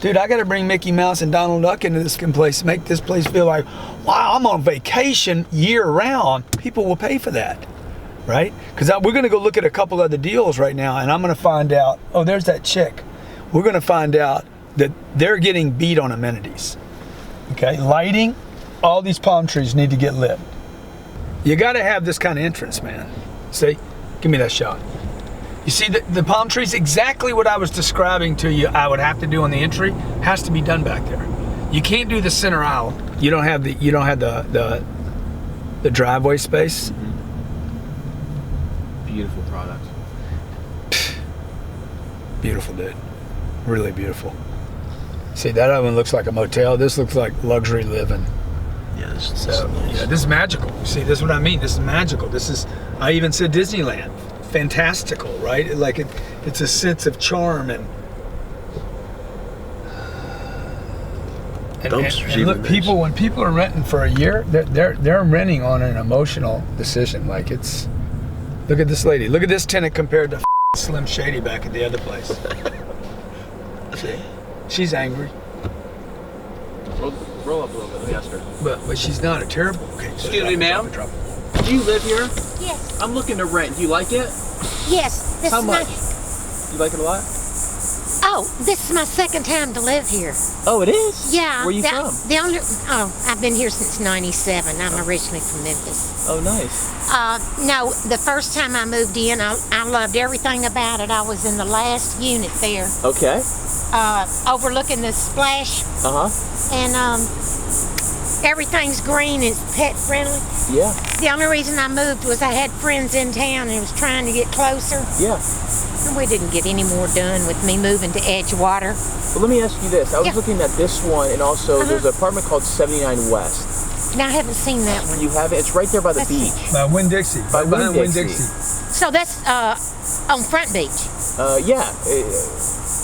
Dude, I got to bring Mickey Mouse and Donald Duck into this place, make this place feel like, wow, I'm on vacation year round. People will pay for that, right? Because we're going to go look at a couple other deals right now, and I'm going to find out, oh, there's that chick. We're going to find out that they're getting beat on amenities. Okay, lighting, all these palm trees need to get lit. You got to have this kind of entrance, man. See, Give me that shot. You see the palm trees, exactly what I was describing to you I would have to do on the entry has to be done back there. You can't do the center aisle. You don't have the driveway space. Beautiful product. Beautiful, dude. Really beautiful. See, that other one looks like a motel. This looks like luxury living. Yeah, this is So, nice. yeah, this is magical. See, this is what I mean. This is magical. This is, I even said Disneyland. Fantastical, right? Like it's a sense of charm and Dumpsters and look, even people when people are renting for a year, they're renting on an emotional decision. Like it's, look at this lady. Look at this tenant compared to Slim Shady back at the other place. See, she's angry, Roll up a little bit. Let me ask her. but she's not a terrible. Okay, Excuse me, ma'am. Do you live here? Yes. I'm looking to rent. Do you like it? Yes. This How is much? My, You like it a lot? this is my second time to live here. Oh, it is? Yeah. Where you from? I've been here since '97. I'm originally from Memphis. Oh, nice. No, the first time I moved in, I loved everything about it. I was in the last unit there, Okay. overlooking the splash, and everything's green and it's pet friendly. Yeah. The only reason I moved was I had friends in town and was trying to get closer. Yeah. And we didn't get any more done with me moving to Edgewater. Well, let me ask you this. I was Yeah. looking at this one, and also there's an apartment called 79 West. Now I haven't seen that one. You have it? It's right there by the That's- beach. By Winn-Dixie. By behind Winn-Dixie. So that's on Front Beach. Yeah,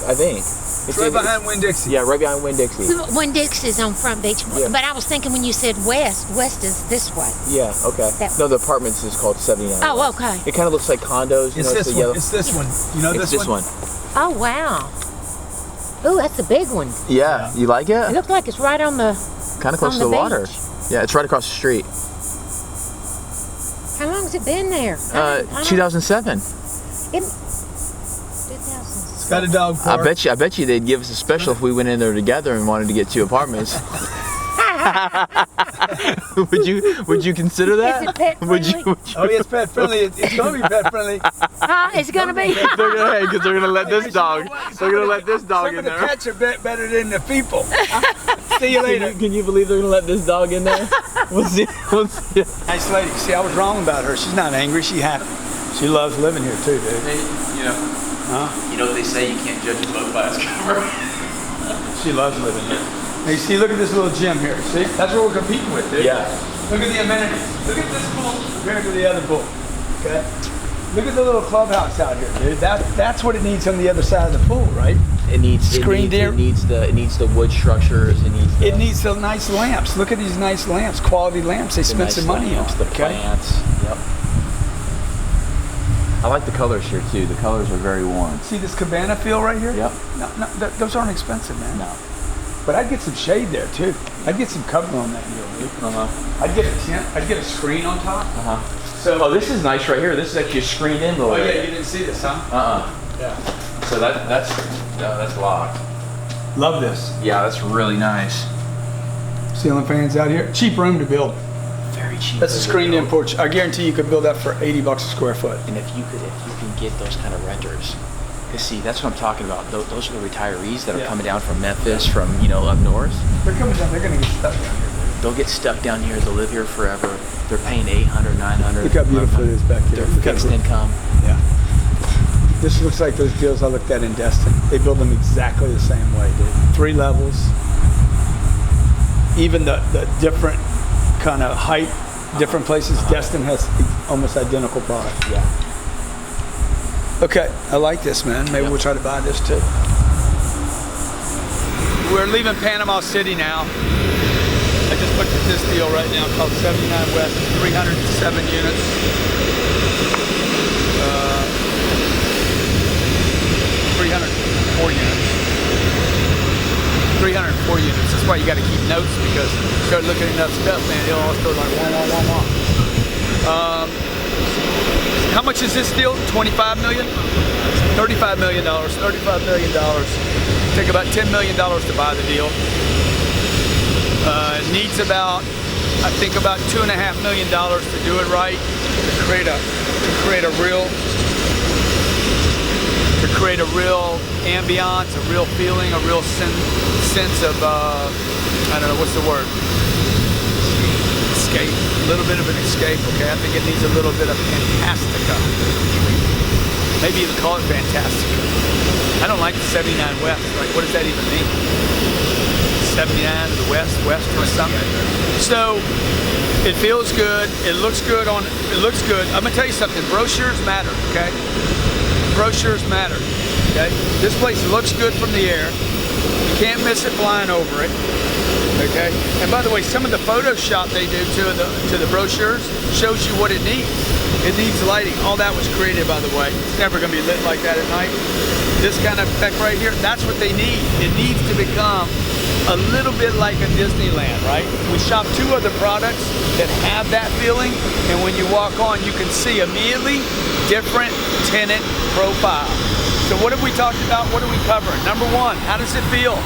I think. It's right behind Winn-Dixie. Yeah, right behind Winn-Dixie. Winn-Dixie is on Front Beach. Yeah. But I was thinking when you said west is this way. Yeah, okay. That- No, the apartments is called 79 Oh, West. okay. It kind of looks like condos. You It's know, this the one. yellow. It's this one. You know It's this one. Oh, wow. Ooh, that's a big one. Yeah, you like It it? looks like it's right on the... Kind of close on to the the water. beach. Yeah, it's right across the street. How long has it been there? 2007. 2000. It's got a dog park. I bet you they'd give us a special if we went in there together and wanted to get 2 apartments. Would you consider that? Is it pet Would you? friendly? Would you? Oh, yeah, it's pet friendly. It's going to be pet friendly. It's going to be... Because they're gonna let this dog. They're gonna let this dog Some in of the there. pets are better than the people. See you later. Can you believe they're gonna let this dog in there? We'll see. We'll see. Nice lady. See, I was wrong about her. She's not angry. She's happy. She loves living here too, dude. You know what they say? You can't judge a book by its cover. She loves living here. Now you see, look at this little gym here. See, that's what we're competing with, dude. Yeah. Look at the amenities. Look at this pool compared to the other pool. Okay. Look at the little clubhouse out here, dude. That's what it needs on the other side of the pool, right? It needs Screened in. It needs the wood structures. It needs the nice lamps. Look at these nice lamps, quality lamps. They spent some money on. The plants. Yep. I like the colors here too. The colors are very warm. See this cabana feel right here? Yep. No, those aren't expensive, man. No. But I'd get some shade there too. I'd get some cover on that deal, dude. I'd get a tent. I'd get a screen on top. So. Oh, this is nice right here. This is actually a screened in little Oh yeah, area. you didn't see this, huh? Yeah. So that's locked. Love this. Yeah, that's really nice. Ceiling fans out here. Cheap room to build. Very cheap. That's a screened-in porch. I guarantee you could build that for $80 a square foot. And if you can get those kind of renters, because see, that's what I'm talking about. Those are the retirees that are coming down from Memphis, from up north. They're coming down. They're gonna get stuck down here. They'll get stuck down here. They'll live here forever. They're paying $800, $900. Look how beautiful it is back here. They're Look how fixed cool. income. Yeah. This looks like those deals I looked at in Destin. They build them exactly the same way, dude. 3 levels. Even the different kind of height, different places. Destin has almost identical product. Yeah. Okay, I like this, man. Maybe we'll try to buy this too. We're leaving Panama City now. I just looked at this deal right now called 79 West, 307 units. 304 units. 304 units. That's why you got to keep notes, because you start looking at enough stuff, man, it'll all start like wah. How much is this deal? 25 million? $35 million. $35 million. Take about $10 million to buy the deal. Needs about, I think, about $2.5 million to do it right, to create a to create a real ambiance, a real feeling, a real sense of I don't know what's the word. Escape. A little bit of an escape. Okay, I think it needs a little bit of fantastica. Maybe even call it fantastica. I don't like the 79 West. Like, what does that even mean? 79 to the west or something. So it feels good. It looks good on. It looks good. I'm gonna tell you something. Brochures matter. Okay. Brochures matter. Okay. This place looks good from the air. You can't miss it flying over it. Okay. And by the way, some of the Photoshop they do to the brochures shows you what it needs. It needs lighting. All that was created, by the way. It's never gonna be lit like that at night. This kind of effect right here, that's what they need. It needs to become a little bit like a Disneyland, right? We shop 2 other products that have that feeling, and when you walk on, you can see immediately different tenant profile. So what have we talked about? What are we covering? Number 1, how does it feel?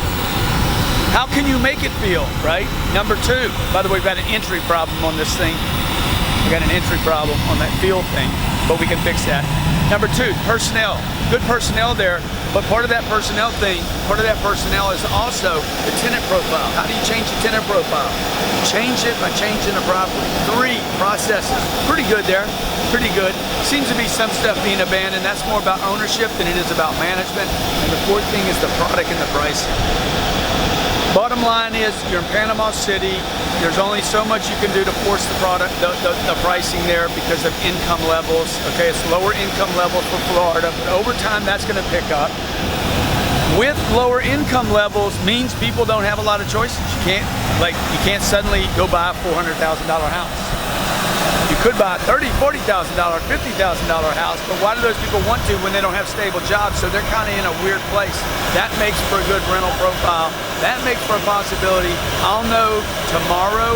How can you make it feel, right? Number 2, by the way, we've got an entry problem on this thing. We got an entry problem on that feel thing, but we can fix that. Number 2, personnel. Good personnel there, but part of that personnel is also the tenant profile. How do you change the tenant profile? Change it by changing the property. 3, processes. Pretty good there, pretty good. Seems to be some stuff being abandoned. That's more about ownership than it is about management. And the 4th thing is the product and the pricing. Bottom line is, you're in Panama City. There's only so much you can do to force the product, the pricing there because of income levels. Okay, it's lower income levels for Florida, but over time that's going to pick up. With lower income levels means people don't have a lot of choices. You can't suddenly go buy a $400,000 house. You could buy a $30,000, $40,000, $50,000 house, but why do those people want to when they don't have stable jobs? So they're kind of in a weird place. That makes for a good rental profile. That makes for a possibility. I'll know tomorrow,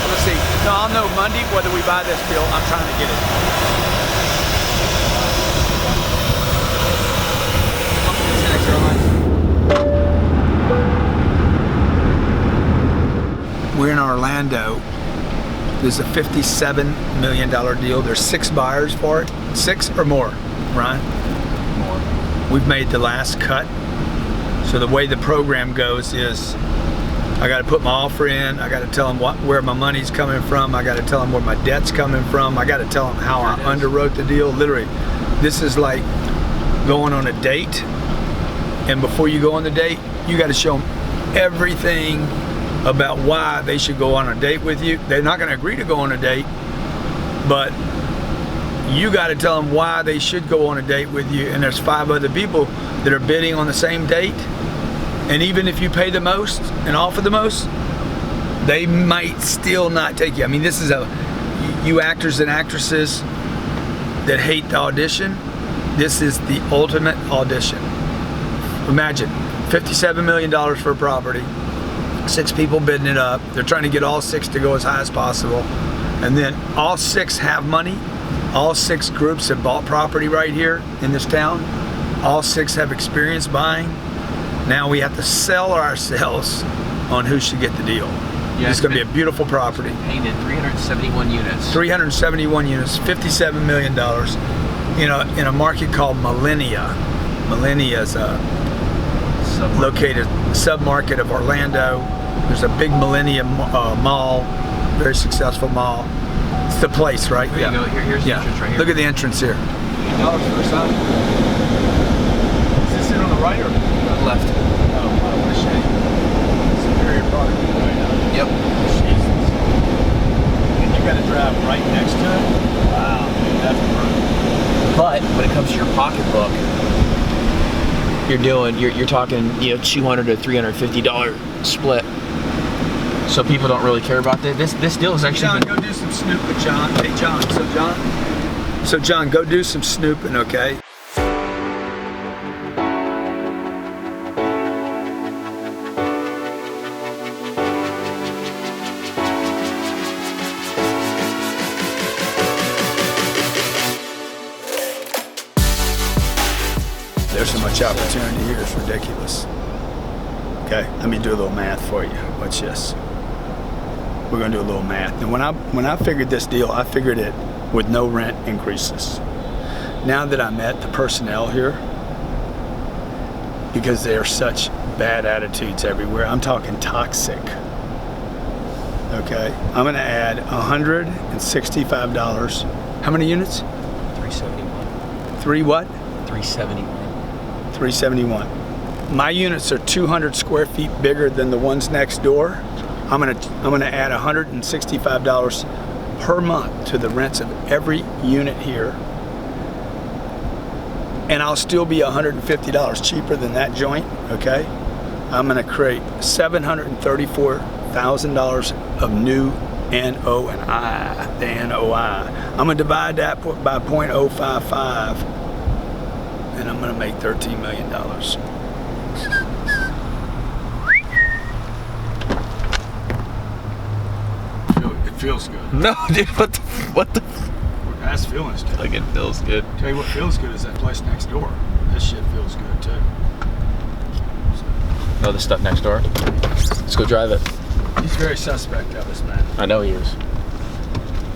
let's see, no, I'll know Monday whether we buy this deal. I'm trying to get it. We're in Orlando. There's a $57 million deal. There's 6 buyers for it. 6 or more, Ryan? More. We've made the last cut. So the way the program goes is I got to put my offer in. I got to tell them where my money's coming from. I got to tell them where my debt's coming from. I got to tell them how I underwrote the deal. Literally, this is like going on a date. And before you go on the date, you got to show them everything about why they should go on a date with you. They're not going to agree to go on a date, but you got to tell them why they should go on a date with you. And there's 5 other people that are bidding on the same date. And even if you pay the most and offer the most, they might still not take you. I mean, this is you actors and actresses that hate the audition. This is the ultimate audition. Imagine $57 million for a property. 6 people bidding it up. They're trying to get all 6 to go as high as possible. And then all 6 have money. All 6 groups have bought property right here in this town. All 6 have experience buying. Now we have to sell ourselves on who should get the deal. Yeah, it's going to be a beautiful property. Painted 371 units. 371 units, $57 million in a market called Millennia. Millennia is a located sub-market of Orlando. There's a big Millennium mall, very successful mall. It's the place, right? There you go. Here's the entrance right here. Look at the entrance here. $8 for a sign. Is this it on the right or left? Oh, what a shame. Superior product right now. Yep. Jesus. And you got to drive right next to it? Wow, dude, that's brutal. But when it comes to your pocketbook, you're talking $200 to $350 split. So people don't really care about that. This deal is actually. John, go do some snooping, John. Hey, John. So John, go do some snooping, okay? There's so much opportunity here, it's ridiculous. Okay, let me do a little math for you. Watch this. We're gonna do a little math. And when I figured this deal, I figured it with no rent increases. Now that I met the personnel here, because they are such bad attitudes everywhere, I'm talking toxic. Okay, I'm gonna add $165. How many units? 371. Three what? 371. 371. My units are 200 square feet bigger than the ones next door. I'm gonna add $165 per month to the rents of every unit here, and I'll still be $150 cheaper than that joint. Okay, I'm gonna create $734,000 of new NOI. The NOI. I'm gonna divide that by 0.055, and I'm gonna make $13 million. It feels good. No, dude, what the? That's feeling good. Like, it feels good. Tell you what feels good is that place next door. This shit feels good too. Oh, the stuff next door. Let's go drive it. He's very suspect of us, man. I know he is.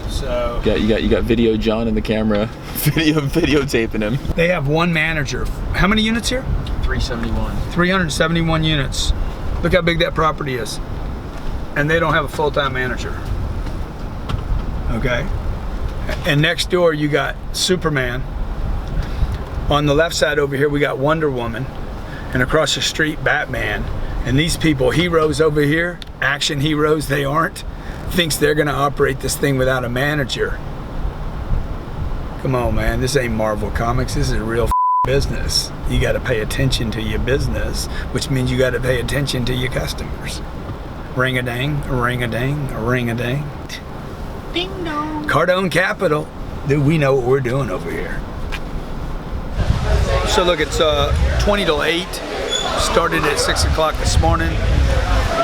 So You got video John in the camera, videotaping him. they have one manager. How many units here? 371. 371 units. Look how big that property is. And they don't have a full-time manager. Okay? And next door you got Superman. On the left side over here we got Wonder Woman. And across the street, Batman. And these people, heroes over here, action heroes they aren't, thinks they're gonna operate this thing without a manager. Come on, man, this ain't Marvel Comics, this is real business. You gotta pay attention to your business, which means you gotta pay attention to your customers. Ring-a-dang, ring-a-dang, ring-a-dang. Ding dong. Cardone Capital, dude, we know what we're doing over here. So look, it's 20 till 8. Started at 6 o'clock this morning.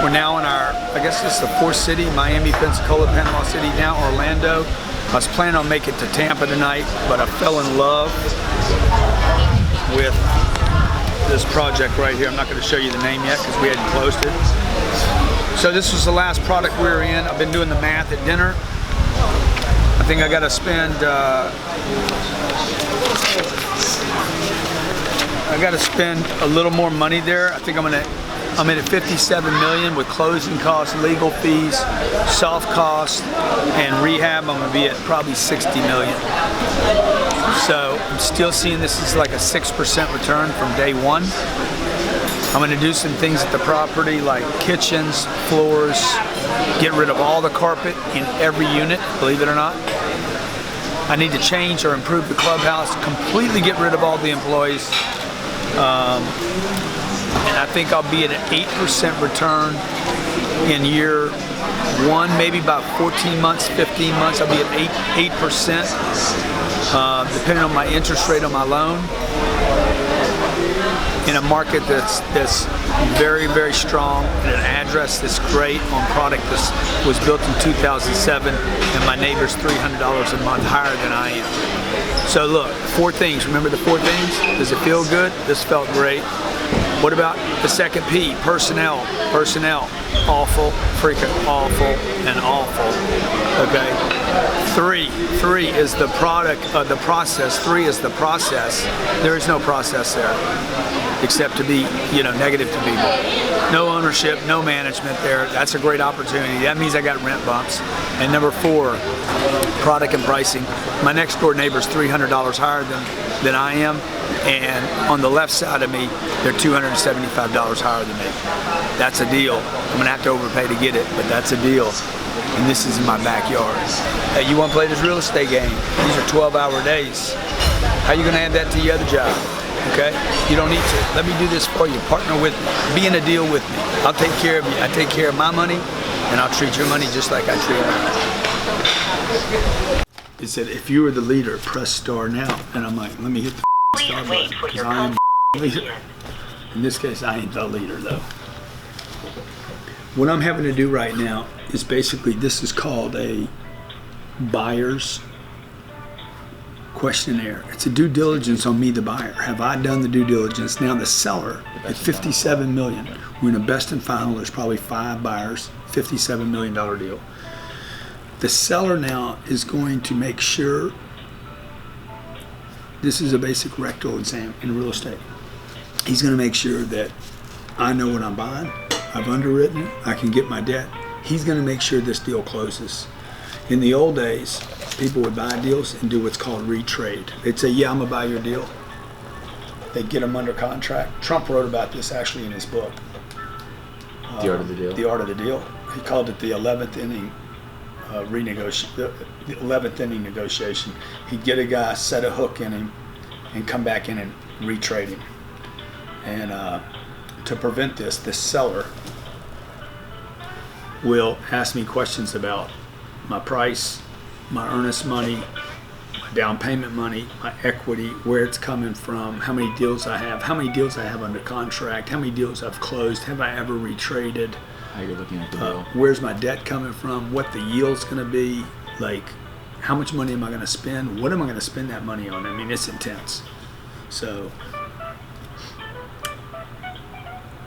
We're now in our, I guess this is the fourth city, Miami, Pensacola, Panama City, now Orlando. I was planning on making it to Tampa tonight, but I fell in love with this project right here. I'm not going to show you the name yet because we hadn't closed it. So this was the last product we were in. I've been doing the math at dinner. I think I got to spend a little more money there. I think I'm in at 57 million with closing costs, legal fees, soft costs, and rehab. I'm gonna be at probably 60 million. So I'm still seeing this as like a 6% return from day one. I'm gonna do some things at the property like kitchens, floors, get rid of all the carpet in every unit, believe it or not. I need to change or improve the clubhouse, completely get rid of all the employees. And I think I'll be at an 8% return in year one, maybe about 14 months, 15 months, I'll be at 8%, depending on my interest rate on my loan. In a market that's very, very strong, and an address that's great on product that was built in 2007, and my neighbor's $300 a month higher than I am. So look, 4 things. Remember the 4 things? Does it feel good? This felt great. What about the second P? Personnel. Personnel. Awful, freaking awful, and awful. Okay. 3 is the product of the process. 3 is the process. There is no process there, except to be, negative to people. No ownership, no management there. That's a great opportunity. That means I got rent bumps. And number 4, product and pricing. My next door neighbor's $300 higher than I am, and on the left side of me, they're $275 higher than me. That's a deal. I'm gonna have to overpay to get it, but that's a deal. And this is in my backyard. Hey, you wanna play this real estate game? These are 12-hour days. How you gonna add that to your other job? Okay? You don't need to. Let me do this for you. Partner with me. Be in a deal with me. I'll take care of you. I take care of my money, and I'll treat your money just like I treat mine. It said, if you were the leader, press star now. And I'm like, let me hit the star button, because I am the leader. In this case, I ain't the leader, though. What I'm having to do right now is basically, this is called a buyer's questionnaire. It's a due diligence on me, the buyer. Have I done the due diligence? Now the seller at 57 million. We're in a best and final. There's probably 5 buyers, $57 million deal. The seller now is going to make sure, this is a basic rectal exam in real estate. He's going to make sure that I know what I'm buying, I've underwritten it, I can get my debt. He's going to make sure this deal closes. In the old days, people would buy deals and do what's called retrade. They'd say, yeah, I'm going to buy your deal. They'd get them under contract. Trump wrote about this actually in his book. The Art of the Deal. The Art of the Deal. He called it the 11th inning the 11th inning negotiation. He'd get a guy, set a hook in him, and come back in and retrade him. And to prevent this, the seller will ask me questions about my price, my earnest money, my down payment money, my equity, where it's coming from, how many deals I have under contract, how many deals I've closed, have I ever retraded, How you're looking at the deal. where's my debt coming from, what the yield's going to be, like how much money am I going to spend, what am I going to spend that money on? I mean, it's intense. So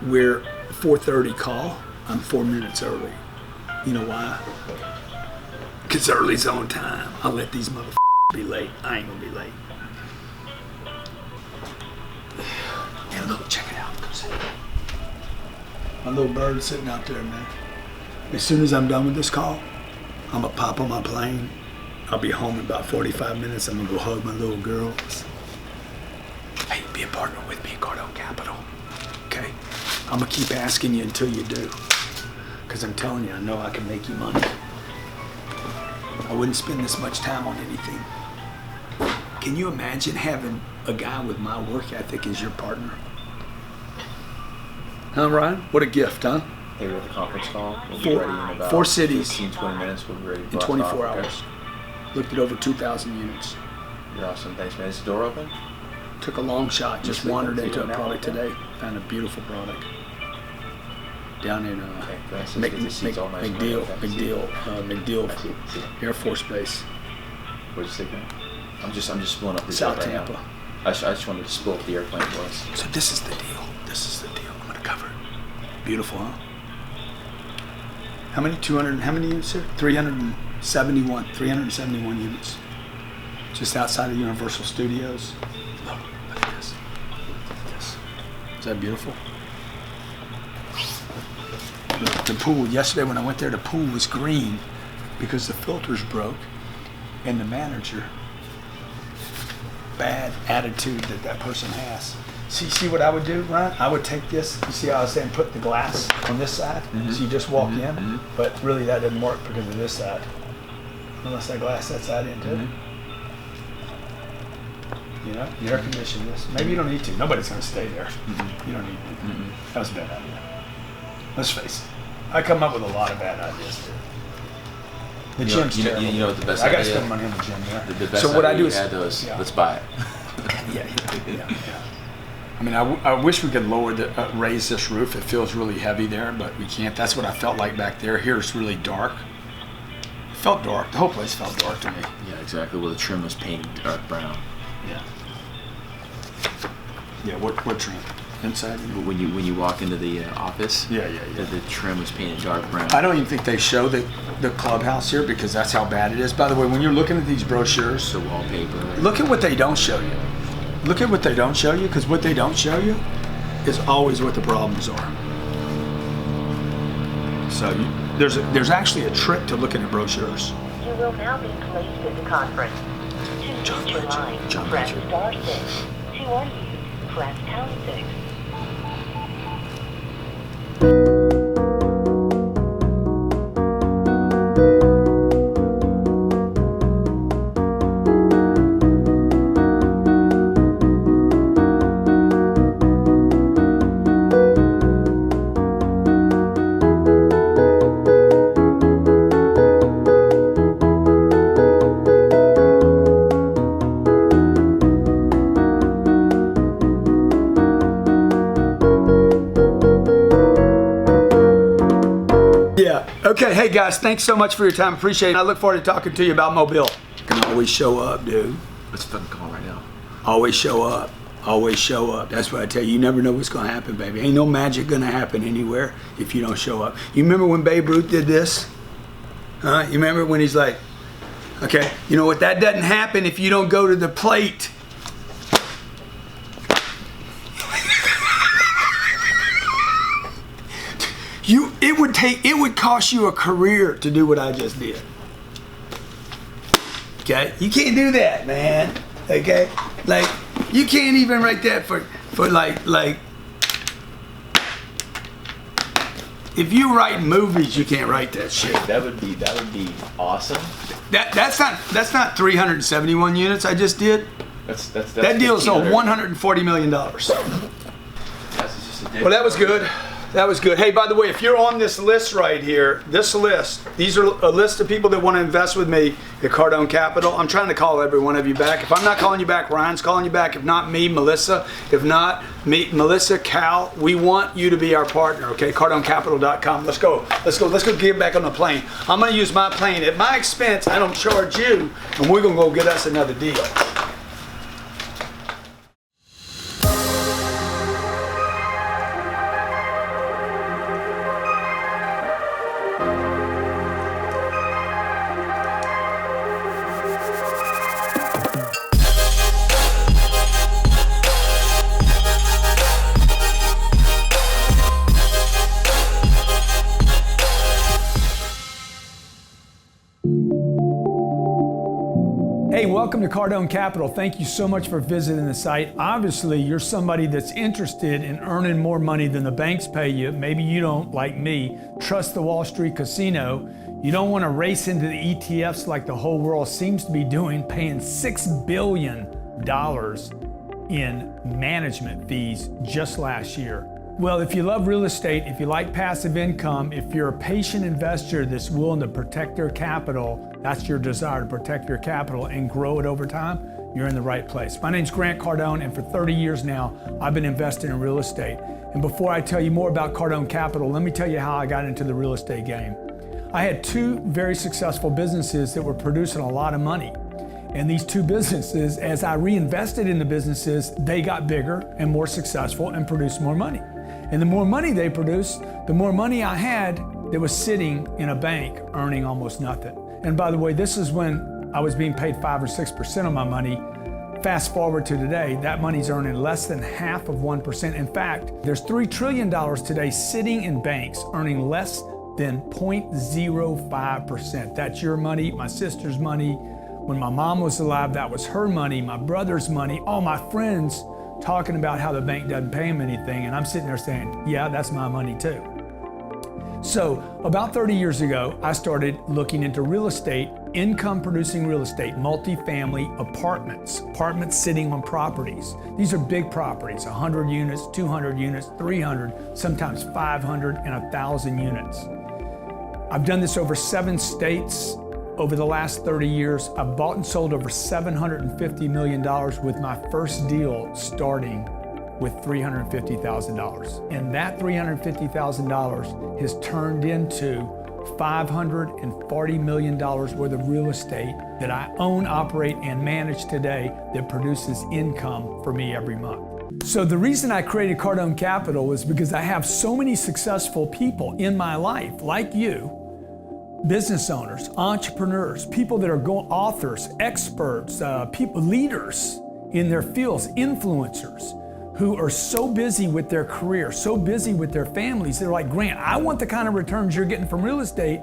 we're 4:30 call. I'm 4 minutes early. You know why? Because early's on time. I'll let these motherfuckers be late. I ain't gonna be late. Yeah, look, check it out. My little bird's sitting out there, man. As soon as I'm done with this call, I'm gonna pop on my plane. I'll be home in about 45 minutes. I'm gonna go hug my little girls. Hey, be a partner with me at Cardone Capital. Okay? I'm gonna keep asking you until you do. Because I'm telling you, I know I can make you money. I wouldn't spend this much time on anything. Can you imagine having a guy with my work ethic as your partner? Huh, Ryan? What a gift, huh? Hey, with the conference call, we'll be Four- ready in about 4 cities. 15, 20 minutes. We'll be ready to In blast 24 off, okay? hours. Looked at over 2,000 units. You're awesome. Thanks, man. Is the door open? Took a long shot, just You wandered sleep into a on product that one, today. Found a beautiful product. Down in Okay, let's get the seats all nice and ready. Okay, see it. McDill I see it, see it. Air Force Base, What'd you say, man? I'm just spilling up the South right Tampa. now. I just wanted to spill up the airplane for us. So this is the deal. This is the deal. I'm gonna cover it. Beautiful, huh? How many units here? 371 units. Just outside of Universal Studios. Look at this. Look at this. Is that beautiful? The pool, yesterday when I went there, the pool was green because the filters broke, and the manager, bad attitude that person has. See what I would do, Ryan? I would take this, you see how I was saying put the glass on this side? So you just walk in, but really that didn't work because of this side. Unless I glass that side in too. You know, you air condition this. Maybe you don't need to. Nobody's gonna stay there. You don't need to. That was a bad idea. Let's face it. I come up with a lot of bad ideas too. The gym's terrible. You know what the best I gotta idea? spend money on the gym, yeah. The best So what I idea do you is, had was, yeah. let's buy it. Yeah. I mean, I wish we could raise this roof. It feels really heavy there, but we can't. That's what I felt like back there. Here it's really dark. It felt dark. The whole place felt dark to me. Yeah, exactly. Well, the trim was painted dark brown. Yeah. Yeah. What trim? Inside? When you walk into the office, Yeah. the trim was painted dark brown. I don't even think they show the clubhouse here because that's how bad it is. By the way, when you're looking at these brochures, The wallpaper. look at what they don't show you. Look at what they don't show you, because what they don't show you is always what the problems are. So there's actually a trick to looking at brochures. You will now be placed in the conference. To John reach your Richard. line, John press Richard. star 6. To unmute, press pound 6. Yeah. Okay. Hey guys, thanks so much for your time. Appreciate it. I look forward to talking to you about Mobile. You can always show up, dude. Let's fucking call right now. Always show up. Always show up. That's what I tell you. You never know what's gonna happen, baby. Ain't no magic gonna happen anywhere if you don't show up. You remember when Babe Ruth did this? You remember when he's like, okay, you know what, that doesn't happen if you don't go to the plate. It would cost you a career to do what I just did. Okay, you can't do that, man. Okay, like you can't even write that for like. If you write movies, you can't write that shit. That would be awesome. That's not 371 units I just did. That's that deal sold $140 million. That's just a Well, that was good. That was good. Hey, by the way, if you're on this list right here, these are a list of people that want to invest with me at Cardone Capital. I'm trying to call every one of you back. If I'm not calling you back, Ryan's calling you back. If not me, Melissa. If not me, Melissa, Cal, we want you to be our partner, okay? CardoneCapital.com. Let's go get back on the plane. I'm going to use my plane. At my expense, I don't charge you, and we're going to go get us another deal. Hey, welcome to Cardone Capital. Thank you so much for visiting the site. Obviously, you're somebody that's interested in earning more money than the banks pay you. Maybe you don't, like me, trust the Wall Street casino. You don't want to race into the ETFs like the whole world seems to be doing, paying $6 billion in management fees just last year. Well, if you love real estate, if you like passive income, if you're a patient investor that's willing to protect their capital, that's your desire to protect your capital and grow it over time, you're in the right place. My name's Grant Cardone, and for 30 years now, I've been investing in real estate. And before I tell you more about Cardone Capital, let me tell you how I got into the real estate game. I had two very successful businesses that were producing a lot of money. And these two businesses, as I reinvested in the businesses, they got bigger and more successful and produced more money. And the more money they produced, the more money I had that was sitting in a bank earning almost nothing. And by the way, this is when I was being paid 5 or 6% of my money. Fast forward to today, that money's earning less than half of 1%. In fact, there's $3 trillion today sitting in banks earning less than 0.05%. That's your money, my sister's money. When my mom was alive, that was her money, my brother's money, all my friends talking about how the bank doesn't pay them anything, and I'm sitting there saying, yeah, that's my money too. So about 30 years ago, I started looking into real estate, income-producing real estate, multifamily apartments sitting on properties. These are big properties, 100 units, 200 units, 300, sometimes 500 and 1,000 units. I've done this over 7 states. Over the last 30 years, I've bought and sold over $750 million with my first deal starting with $350,000. And that $350,000 has turned into $540 million worth of real estate that I own, operate, and manage today that produces income for me every month. So the reason I created Cardone Capital was because I have so many successful people in my life, like you, business owners, entrepreneurs, people that are authors, experts, people, leaders in their fields, influencers who are so busy with their career, so busy with their families. They're like, Grant, I want the kind of returns you're getting from real estate,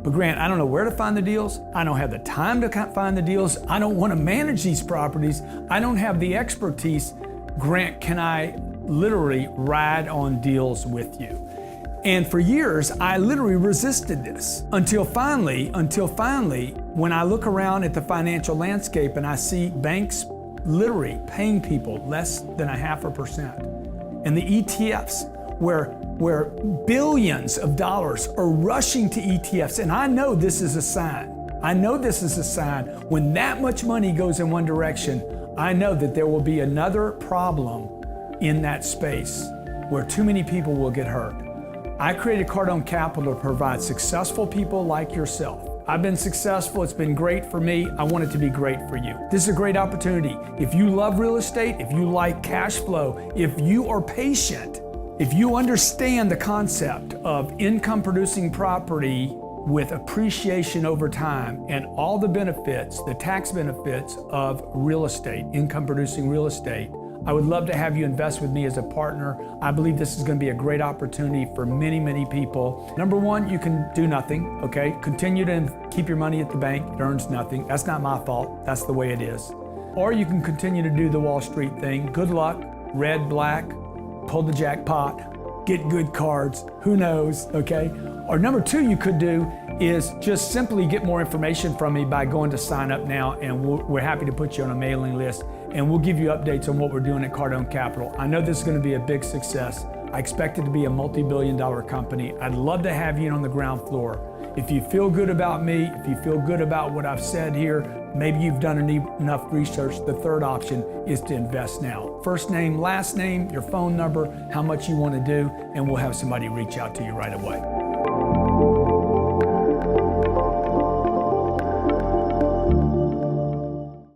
but Grant, I don't know where to find the deals. I don't have the time to find the deals. I don't want to manage these properties. I don't have the expertise. Grant, can I literally ride on deals with you? And for years, I literally resisted this until finally, when I look around at the financial landscape and I see banks literally paying people less than 0.5%. And the ETFs, where billions of dollars are rushing to ETFs. And I know this is a sign. When that much money goes in one direction, I know that there will be another problem in that space where too many people will get hurt. I created Cardone Capital to provide successful people like yourself. I've been successful, it's been great for me, I want it to be great for you. This is a great opportunity. If you love real estate, if you like cash flow, if you are patient, if you understand the concept of income producing property with appreciation over time and all the benefits, the tax benefits of real estate, income producing real estate. I would love to have you invest with me as a partner. I believe this is going to be a great opportunity for many, many people. Number one, you can do nothing, okay? Continue to keep your money at the bank. It earns nothing. That's not my fault. That's the way it is. Or you can continue to do the Wall Street thing. Good luck, red, black, pull the jackpot, get good cards, who knows, okay? Or number two you could do is just simply get more information from me by going to sign up now, and we're happy to put you on a mailing list, and we'll give you updates on what we're doing at Cardone Capital. I know this is going to be a big success. I expect it to be a multi-billion-dollar company. I'd love to have you on the ground floor. If you feel good about me, if you feel good about what I've said here, maybe you've done enough research, the third option is to invest now. First name, last name, your phone number, how much you want to do, and we'll have somebody reach out to you right away.